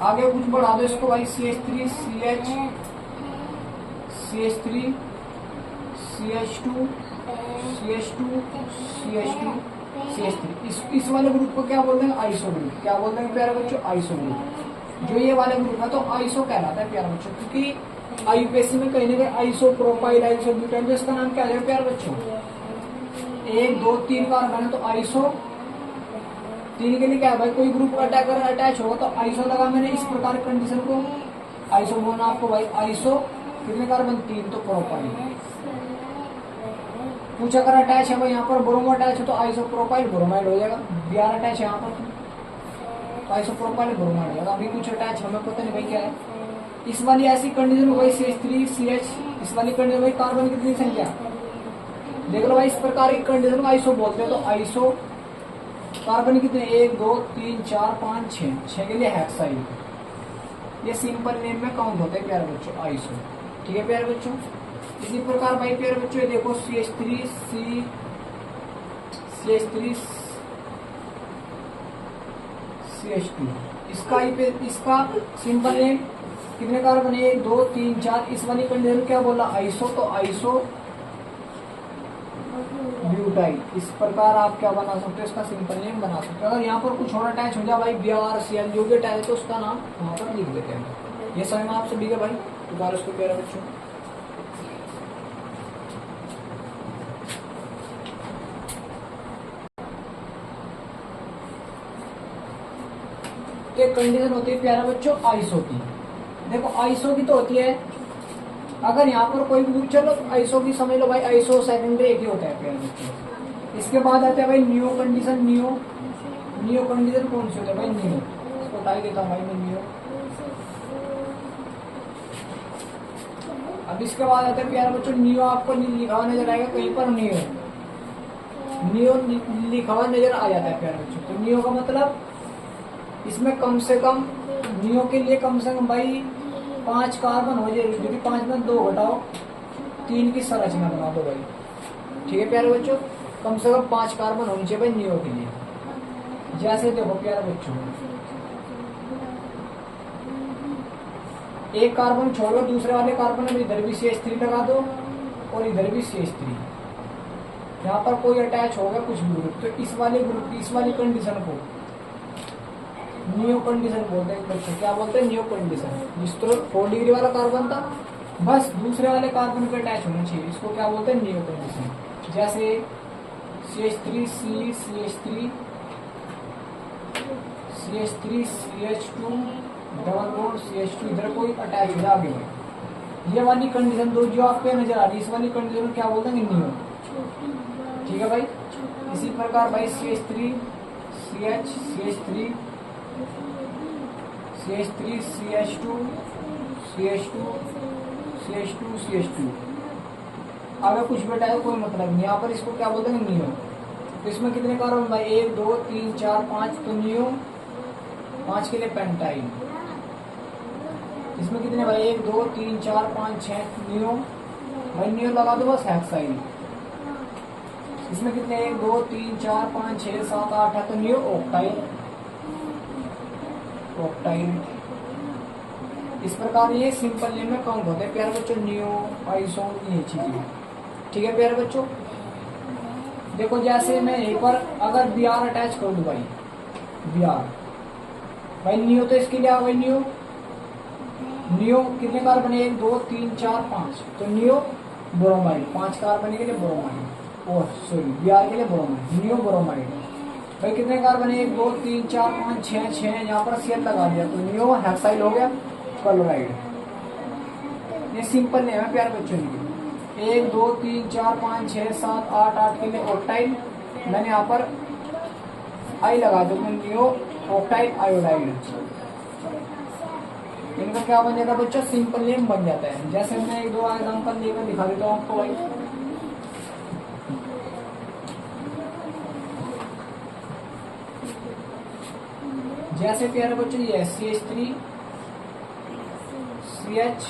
आगे कुछ बढ़ा दो इसको भाई, CH3 CH CH3 CH2 CH2 CH2 CH3 इस वाले ग्रुप को क्या बोलते हैं आइसो ग्रुप। क्या बोलते हैं प्यारे बच्चों आइसो ग्रुप। जो ये वाला ग्रुप है तो आइसो कहलाता है प्यारे बच्चों, क्योंकि आईयूपीएससी में कहीं ना कहीं आइसो प्रोपाइल आइसो ब्यूटाइल, तो इसका नाम क्या है प्यारे बच्चों। 1 2 3 कार्बन है तो आइसो 3 के लिए क्या है भाई, कोई ग्रुप अटैच होगा तो आइसो लगा मैंने। इस प्रकार कंडीशन को आइसो बोलना आपको भाई। आइसो कितने कार्बन 3 तो प्रोपाइल। कुछ अगर अटैच है भाई यहाँ पर ब्रोमो अटैच है तो आइसो प्रोपाइल ब्रोमाइड हो जाएगा। Br अटैच है यहाँ पर तो आइसो प्रोपाइल ब्रोमाइड हो जाएगा। अभी कुछ अटैच हमें पता नहीं भाई क्या है। इस वाली ऐसी कंडीशन भाई CH3 CH इस वाली कंडीशन भाई कार्बन कितनी संख्या देख लो भाई। इस प्रकार की कंडीशन को आइसो बोलते हैं। तो आइसो कार्बन कितने 1 2 3 4 5 6 के लिए हेक्साइल। ये सिंपल नेम में काउंट होते हैं प्यारे बच्चों आइसो। ठीक है प्यारे बच्चों। इसी प्रकार भाई प्यारे बच्चों ये देखो CH3 CH2 इसका सिंपल नेम कितने कार्बन 1 2 3 4 इस वाली कंडीशन क्या बोला आइसो। तो आइसो ब्यूटाइल। इस प्रकार आप क्या बना सकते हो, इसका सिंपल नेम बना सकते हो। अगर यहाँ पर कुछ और अटैच हो जाए भाई Br Cl जो भी अटैच तो उसका नाम वहां पर लिख देते हैं। ये समझ में आप सभी का भाई। दोबारा उसको प्यारे बच्चों तो कंडीशन होती है प्यारे बच्चों आइसो की। देखो आइसो की तो होती है अगर यहाँ पर कोई भी चलो आइसो की समझ लो भाई। आइसो सेकेंडरी एक ही होता है प्यारे बच्चों। इसके बाद आते हैं भाई नियो कंडीशन। नियो कंडीशन कौन सी होता है भाई, नियो। इसको टाई देता हूँ भाई मैं नियो। अब इसके बाद आते हैं प्यारे बच्चों नियो। आपको लिखा हुआ नजर आएगा कहीं पर नियो लिखा हुआ नजर आ जाता है प्यारे बच्चों। तो नियो का मतलब इसमें कम से कम नियो के लिए कम से कम भाई 5 कार्बन हो जाए, जो कि 5 में 2 घटाओ 3 की संरचना बना दो भाई। ठीक है प्यारे बच्चों। कम से कम 5 कार्बन होनी चाहिए भाई नियो के लिए। जैसे देखो प्यारे बच्चों एक कार्बन छोड़ो दूसरे वाले कार्बन में इधर भी CH3 लगा दो और इधर भी CH3। यहाँ पर कोई अटैच होगा कुछ भी ग्रुप तो इस वाले ग्रुप की इस वाली कंडीशन को नियो कंडीशन बोलते हैं बच्चों। क्या बोलते हैं नियो कंडीशन। जिस तरह 4 डिग्री वाला कार्बन था बस दूसरे वाले कार्बन पे अटैच होना चाहिए, इसको क्या बोलते हैं नियो कंडीशन। जैसे CH3 CH3 CH2 double bond CH2 इधर कोई अटैच हो जाए आगे भाई। ये वाली कंडीशन दो जो आपको नजर आ रही है, इस वाली कंडीशन को क्या बोलते हैं, नियो। ठीक है भाई। इसी प्रकार भाई CH3 CH CH3 CH3 CH2 CH2 CH2 CH2 अगर कुछ बेटा है कोई मतलब नहीं, यहाँ पर इसको क्या बोलते हैं, नियो। तो इसमें कितने कार्बन भाई, 1 2 3 4 5, तो नियो 5 के लिए पेंटाइन। इसमें कितने भाई, 1 2 3 4 5 6 नियो भाई, नियो लगा दो बस, हेक्साइन। इसमें कितने, 1 2 3 4 5 6 7 8 है, तो नियो ऑक्टाइल। ऑक्टाइल इस प्रकार ये सिंपल नेम में काउंट होते हैं प्यारे बच्चों, नियो आइसो ये चीजें। ठीक है प्यारे बच्चों। देखो जैसे मैं यहीं पर अगर बी आर अटैच कर दूं भाई, बी आर भाई नियो, तो इसके लिए आ गई नियो। नियो कितने कार्बन है, 1 2 3 4 5, तो नियो ब्रोमाइड, 5 कार्बन के लिए ब्रोमाइड, और सॉरी बी आर के लिए ब्रोमाइड, नियो ब्रोमाइड। भाई कितने कार्बन है, 1 2 3 4 5 6 6, यहाँ पर सीएल लगा दिया, तो नियो हेक्साइल हो गया क्लोराइड। ये सिंपल नेम है प्यारे बच्चों की। 1 2 3 4 5 6 7 8 8 के लिए ऑक्टाइल, मैंने यहाँ पर आई लगा दो, नियो ऑक्टाइल आयोडाइड। इनका क्या बन जाता है बच्चों, सिंपल नेम बन जाता है। जैसे मैं 1 2 एग्जाम्पल लेकर दिखा देता हूँ आपको भाई। जैसे प्यारे बच्चों ये CH3 CH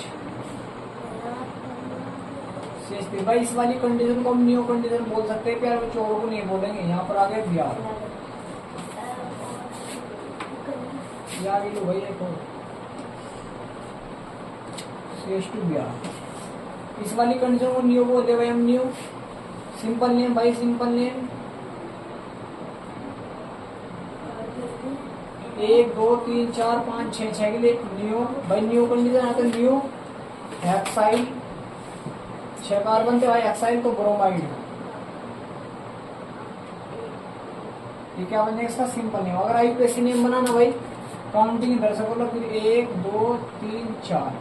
CH3 भाई, इस वाली कंडीशन को हम नियो कंडीशन बोल सकते हैं प्यारे बच्चों, और को नहीं बोलेंगे। यहाँ पर आ गए बिहार, आगे लो भाई एक CH2 बिहार, इस वाली कंडीशन को नियो बोलते भाई हम, नियो सिंपल नेम भाई, सिंपल नेम। 1 2 3 4 5 6 6 के लिए नियो भाई, नियो कंडीशन आता है नियो हेक्साइल, 6 कार्बन थे भाई हेक्साइल, तो ब्रोमाइड। ये क्या बने इसका सिंपल नेम। अगर आईपीएससी नेम बनाना भाई, काउंटिंग इधर से बोलो, फिर 1 2 3 4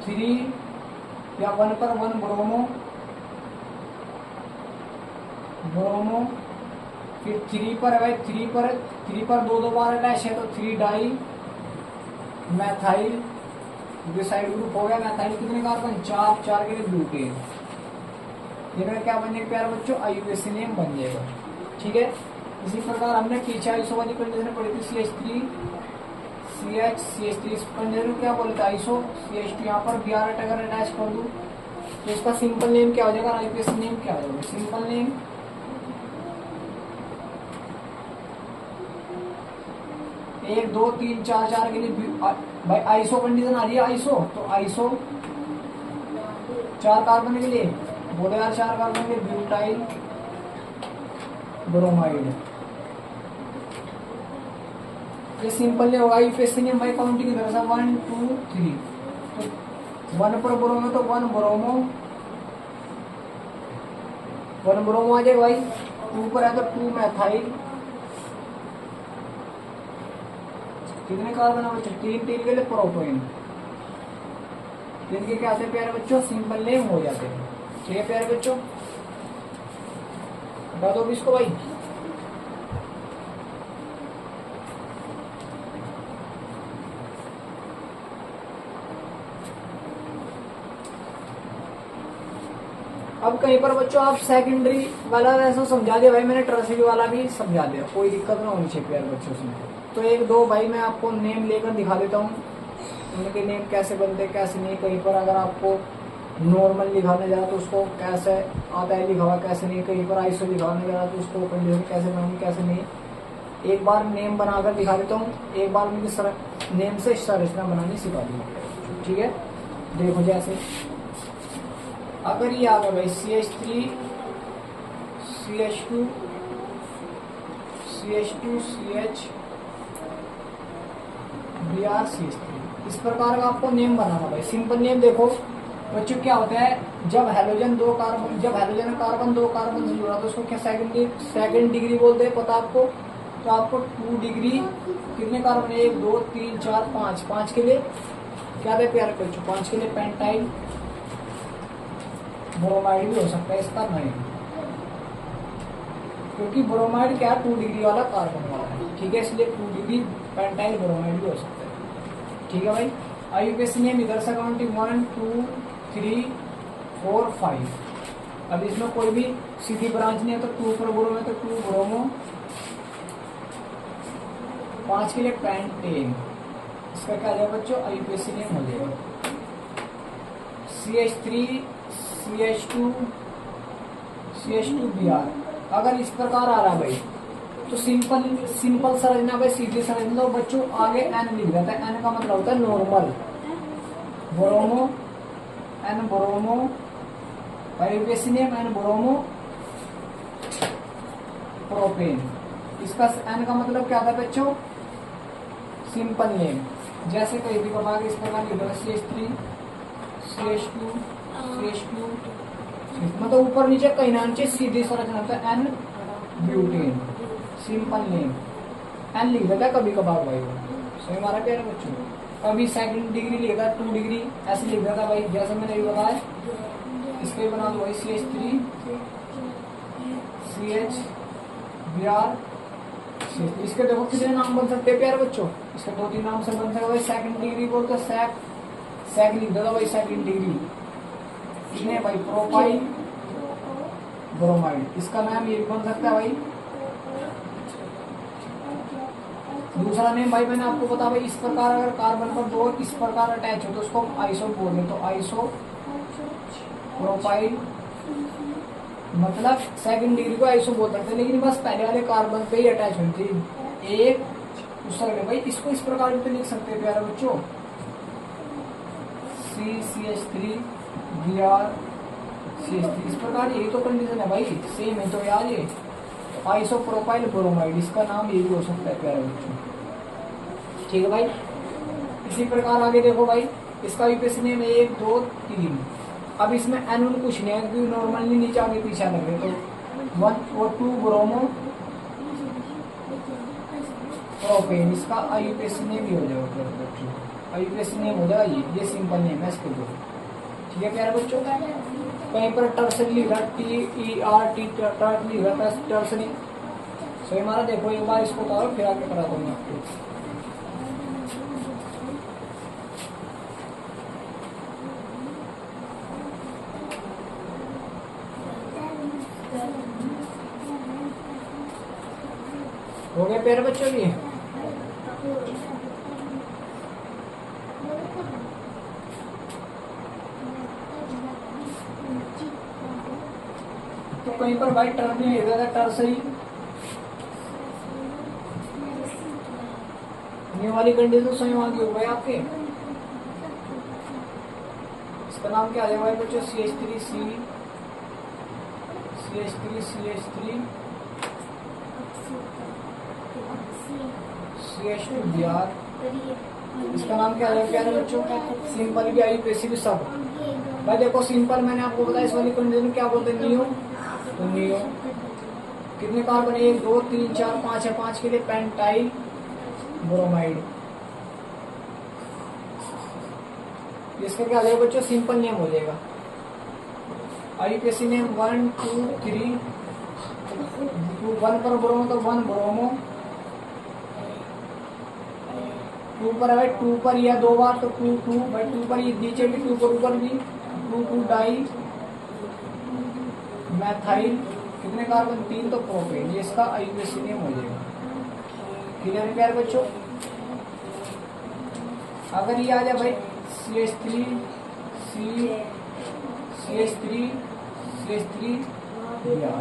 3 या 1 पर 1 ब्रोमो ब्रोमो, फिर 3 पर है भाई, 3 पर 2 2 बार अटैच है, तो 3 डाई मैथाइल, साइड ग्रुप हो गया मैथाइल। कितने कार्बन, 4 4 के लिए ब्यूटेन। ये क्या बन जाएगा प्यारे बच्चों, आईयूएससी नेम बन जाएगा। ठीक है। इसी प्रकार हमने पीछे आइसो वाली कंडीशन पढ़ी थी, CH3 CH CH3, इस कंडीशन क्या बोलते हैं, आइसो CH2, यहाँ पर Br अगर अटैच कर दूं तो इसका सिंपल नेम क्या हो जाएगा, आईपीएससी नेम क्या हो जाएगा, सिंपल नेम 1 2 3 4 4 के लिए भाई आइसो कंडीशन आ रही है, आइसो तो आइसो 4 कार्बन के लिए बोले यार, 4 कार्बन के लिए ब्यूटाइल ब्रोमाइड। ये सिंपल नहीं होगा, यूपीएससी ने भाई काउंटिंग की तरह से 1 2 3, तो 1 पर ब्रोमो, तो 1 ब्रोमो 1 ब्रोमो आ जाएगा भाई। 2 पर है तो 2 मैथाइल, कितने कार्बन है बच्चों, 3 3 के लिए प्रोपेन। जिनके क्या से प्यारे बच्चों सिंपल नेम हो जाते हैं। ठीक है प्यारे बच्चों, बता दो इसको भाई। अब कहीं पर बच्चों आप सेकेंडरी वाला वैसा समझा दिया भाई, मैंने टर्सरी वाला भी समझा दिया, कोई दिक्कत ना होनी चाहिए प्यारे बच्चों उसमें। तो 1 2 भाई मैं आपको नेम लेकर दिखा देता हूँ, उनके नेम कैसे बनते कैसे नहीं। कहीं पर अगर आपको नॉर्मल लिखाने जा तो उसको कैसे आता है लिखा हुआ, कैसे नहीं। कहीं पर आइसो लिखाने जा तो उसको कंडीशन कैसे बनानी कैसे नहीं। एक बार नेम बनाकर दिखा देता हूँ, एक बार मुझे नेम से संरचना बनानी सिखा दूंगा। ठीक है, देखो जैसे अगर ये आ गया भाई CH3 CH2 CH2 CH Br CH3, इस प्रकार का आपको नेम बनाना भाई। सिंपल नेम देखो बच्चों क्या होता है, जब हेलोजन कार्बन 2 कार्बन से जुड़ा तो उसको क्या सेकंड डिग्री बोलते हैं, पता आपको। तो आपको 2 डिग्री कितने कार्बन, 1 2 3 4 5, 5 के लिए क्या दे प्यारे बच्चों, 5 के लिए पेंटाइल ब्रोमाइड भी हो सकता है, इसका नहीं, क्योंकि ब्रोमाइड क्या 2 डिग्री वाला कार्बन वाला है, ठीक है, इसलिए 2 डिग्री पेंटाइल ब्रोमाइड भी हो सकता है, ठीक है भाई। आईयूपीएसी नेम इधर से काउंटिंग 1 2 3 4 5। अब इसमें कोई भी सीधी ब्रांच नहीं है तो 2 पर ब्रोमो है तो 2 ब्रोमो, 5 के लिए पेंटेन, इसका क्या जाएगा बच्चों, आईयूपीएसी नेम हो जाएगा CH3 CH2 CH2Br। अगर इस प्रकार आ रहा है भाई तो सिंपल संरचना भाई, सीधी संरचना, तो बच्चों आगे N लिख देता है, N का मतलब होता है normal bromo, N bromo, IUPAC name N bromo propane. इसका N का मतलब क्या था बच्चों, सिंपल नेम, जैसे कहीं भी कमा इस प्रकार लिख दो CH3 CH2 CH2, मतलब ऊपर नीचे कहीं ना नीचे सीधी संरचना होता है N butane, simple name N लिख देता है कभी कभार भाई, सही हमारा प्यारे बच्चों। कभी सेकंड डिग्री लिखेगा 2 डिग्री ऐसे लिख देता भाई, जैसे मैंने अभी बताया, इसके भी बना दो भाई CH3 CH Br। इसके देखो कितने नाम बन सकते हैं प्यारे बच्चों, इसके 2-3 नाम से बन सकते भाई। सेकंड डिग्री बोलते हैं सैक लिख देता भाई, सेकंड डिग्री कितने भाई, प्रोपाइल ब्रोमाइड, इसका नाम ये बन सकता है भाई। दूसरा नेम भाई मैंने आपको बता भाई, इस प्रकार अगर कार्बन पर 2 इस प्रकार अटैच हो तो उसको हम आइसो बोलते हैं, तो आइसो प्रोपाइल, मतलब सेकंड डिग्री को आइसो बोल सकते हैं, लेकिन बस पहले वाले कार्बन पे ही अटैच होती है एक दूसरे में भाई। इसको इस प्रकार भी लिख सकते हैं प्यारे बच्चों, CH3 Br CH3, इस प्रकार, यही तो कंडीशन है भाई, सेम है तो यार ये आइसो प्रोपाइल ब्रोमाइड, इसका नाम ये भी हो सकता है प्यारे बच्चों, ठीक है भाई। इसी प्रकार आगे देखो भाई, इसका आईयूपीएसी नेम 1 2 3। अब इसमें एन कुछ नहीं है क्योंकि नॉर्मली नीचे आगे पीछे लग रहे, तो 1 और 2 ब्रोमो प्रोपेन, इसका आईयूपीएसी नेम ही हो जाएगा प्यारे बच्चों, आईयूपीएसी नेम हो जाएगा ये सिंपल नेम है इसके दो, ठीक है प्यारे बच्चों। कहीं पर टर्सरी लिख रहा TERT टर्ट लिख रहा था टर्सरी, सही हमारा देखो एक बार इसको उतारो फिर आगे करा दूंगा आपको। हो गया प्यारे बच्चों की, तो कहीं पर भाई टर्म नहीं लिखा था टर्सरी, ये वाली कंडीशन सही मांगी हो भाई आपके। इसका नाम क्या आ जाएगा भाई बच्चों, CH3 CH2 Br, इसका नाम क्या आ जाएगा प्यारे बच्चों, सिंपल भी आईयूपीएसी भी सब भाई। देखो सिंपल मैंने आपको बताया, इस वाली कंडीशन क्या बोलते हैं, नियो, तो नियो कितने कार्बन, 1 2 3 4 5 है, 5 के लिए पेंटाइल ब्रोमाइड, इसका क्या आ जाएगा बच्चों, सिंपल नेम हो जाएगा। आईयूपीएसी नेम 1 2 3, 1 पर ब्रोमो तो 1 ब्रोमो, 2 पर है भाई 2 पर या 2 बार तो 2 2 भाई, 2 पर ये नीचे भी 2 पर ऊपर भी 2 2 डाई मैथाइल, कितने कार्बन 3 तो प्रोपेन, ये इसका आईयूपीएसी नेम हो जाएगा, क्लियर है प्यारे बच्चों। अगर ये आ जाए भाई CH3 Br,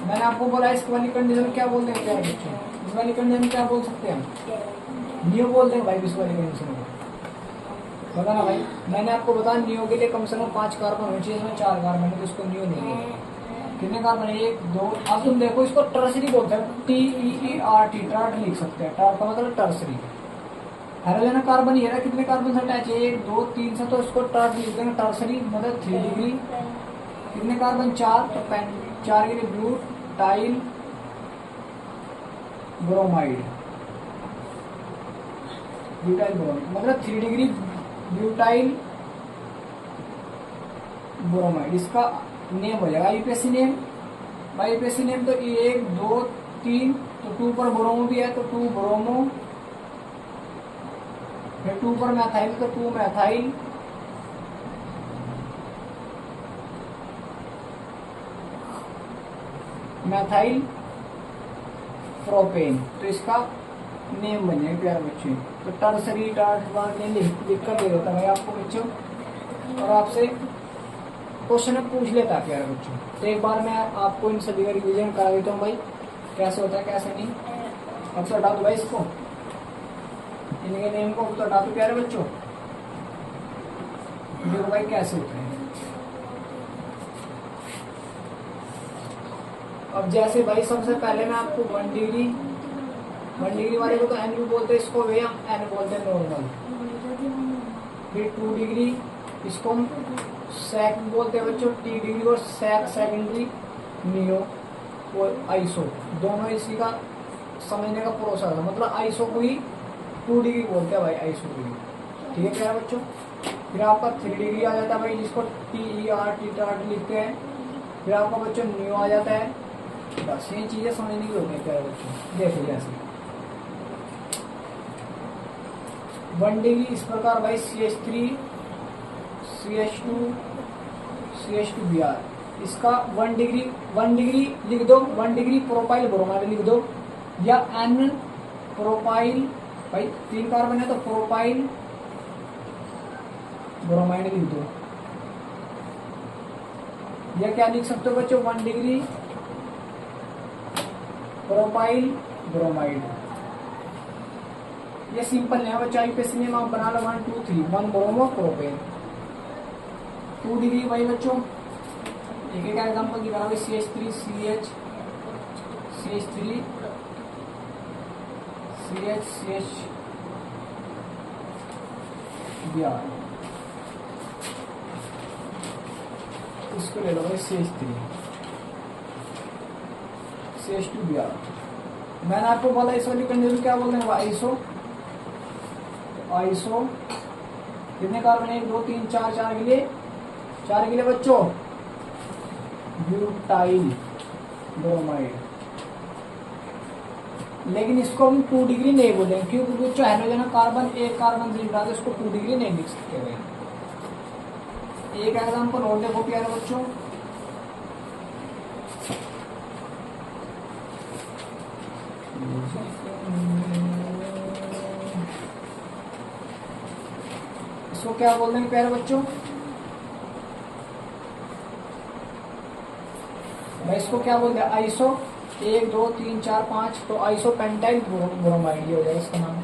मैंने आपको बोला इस वाली कंडीशन क्या बोलते हैं प्यारे बच्चों, इस वाली कंडीशन क्या बोल सकते हैं हम, नियो बोलते हैं भाई इस वाली कंडीशन को, बताना भाई। मैंने आपको बताया नियो के लिए कम से कम 5 कार्बन होने चाहिए, इसमें 4 कार्बन है तो इसको नियो नहीं है, कितने कार्बन है 1 2। अब तुम देखो इसको टर्सरी बोलते हैं, TERT टर्ट लिख सकते हैं, टर्ट का मतलब टर्सरी, हाइड्रोजन कार्बन ये रहा, कितने कार्बन से अटैच है 1 2 3 से, तो इसको टर्ट लिख देंगे टर्सरी, मतलब 3 डिग्री, कितने कार्बन 4 तो 4 के लिए ब्यूटाइल ब्रोमाइड, ब्यूटाइल ब्रोमाइड मतलब 3 डिग्री ब्यूटाइल ब्रोमाइड, इसका नेम हो जाएगा आईयूपीएसी नेम। आईयूपीएसी नेम तो 1 2 3, तो 2 पर ब्रोमो भी है तो 2 ब्रोमो, फिर 2 पर मैथाइल तो 2 मैथाइल, मैथाइल प्रोपेन, तो इसका नेम बन जाएगा प्यारे बच्चे। तो टर्सरी टार्ट नेम लिख कर दे देता है आपको बच्चों, और आपसे क्वेश्चन पूछ लेता है प्यारे बच्चों। तो एक बार मैं आपको इन सभी का रिवीजन करा देता हूँ भाई, कैसे होता है कैसे नहीं। अब तो हटा दो भाई इसको, इनके नेम को तो हटा दो प्यारे बच्चों, देखो भाई कैसे होते हैं। अब जैसे भाई सबसे पहले मैं आपको 1 डिग्री वाले को तो एन भी बोलते हैं, इसको वे एन बोलते हैं नॉर्मल। फिर 2 डिग्री, इसको हम सैक बोलते हैं बच्चों, टी डिग्री और सैक सेकेंडरी, नियो और आइसो, दोनों इसी का समझने का प्रोसेस है। मतलब आइसो को ही 2 डिग्री बोलते हैं भाई, आइसो को ही। ठीक है क्या बच्चों। फिर आपका 3 डिग्री आ जाता है भाई, जिसको टी लिखते हैं। फिर आपका बच्चों नियो आ जाता है। बस ये चीजें समझने की होती है प्यारे बच्चों। देखो जैसे 1 डिग्री इस प्रकार भाई CH3 CH2 CH2 Br, इसका 1 डिग्री लिख दो, 1 डिग्री प्रोपाइल ब्रोमाइड लिख दो, या N प्रोपाइल, भाई 3 कार्बन है तो प्रोपाइल ब्रोमाइड लिख दो, या क्या लिख सकते हो बच्चों 1 डिग्री प्रोपाइल ब्रोमाइड। ये सिंपल है बच्चा, आईयूपीएसी नेम आप बना लो 1 2 3, 1 ब्रोमो प्रोपेन। 2 डिग्री भाई बच्चों एक एक एग्जाम्पल की बराबर CH3 CH CH3 CH CH Br, इसको ले लो भाई CH3 CH2 Br। मैंने आपको बोला इस वाली कंडीशन क्या बोल रहे हैं आइसो, आइसो कितने कार्बन 1 2 3 4, 4 के लिए बच्चों ब्यूटाइल ब्रोमाइड। लेकिन इसको हम 2 डिग्री नहीं बोलेंगे, क्योंकि बच्चों हाइड्रोजन कार्बन एक कार्बन से जुड़ा है, इसको 2 डिग्री नहीं लिख सकते भाई। एक एग्जाम्पल और देखो प्यारे बच्चों, इसको क्या बोल रहे हैं प्यारे बच्चों भाई, इसको क्या बोलते हैं आइसो 1 2 3 4 5, तो आइसो पेंटाइल ब्रोमाइड हो जाएगा इसका नाम।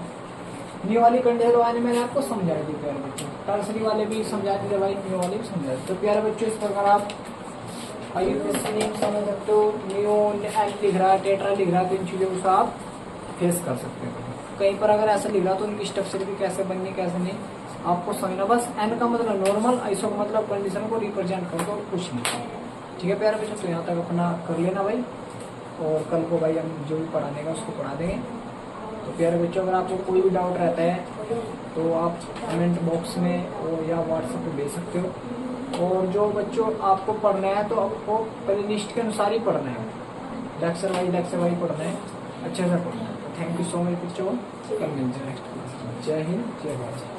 न्यू वाली कंडीशन वाले मैंने आपको समझा दी प्यारे बच्चों, टर्सरी वाले भी समझा दिए भाई, न्यू वाले भी समझा दी। तो प्यारे बच्चों इस प्रकार आप आईयूपीएसी नेम समझ सकते हो, न्यू एन लिख रहा है टेट्रा लिख रहा है, तो इन चीजों को आप फेस कर सकते हो। कहीं पर अगर ऐसा लिख रहा तो उनकी स्ट्रक्चर भी कैसे बननी कैसे नहीं आपको समझना। बस एन का मतलब नॉर्मल, आइसो का मतलब कंडीशन को रिप्रेजेंट कर दो, कुछ नहीं। ठीक है प्यारे बच्चों, तो यहाँ तक अपना कर लेना भाई, और कल को भाई हम जो भी पढ़ाने का उसको पढ़ा देंगे। तो प्यारे बच्चों अगर आपको कोई भी डाउट रहता है तो आप कमेंट बॉक्स में और या व्हाट्सएप पे भेज सकते हो। और जो बच्चों आपको पढ़ना है तो आपको पहले लिस्ट के अनुसार ही पढ़ना है, लेक्चर वाइज पढ़ना है, अच्छे से पढ़ना है। थैंक यू सो मच बच्चों, कल मिलते हैं नेक्स्ट क्लास में। जय हिंद जय भारत।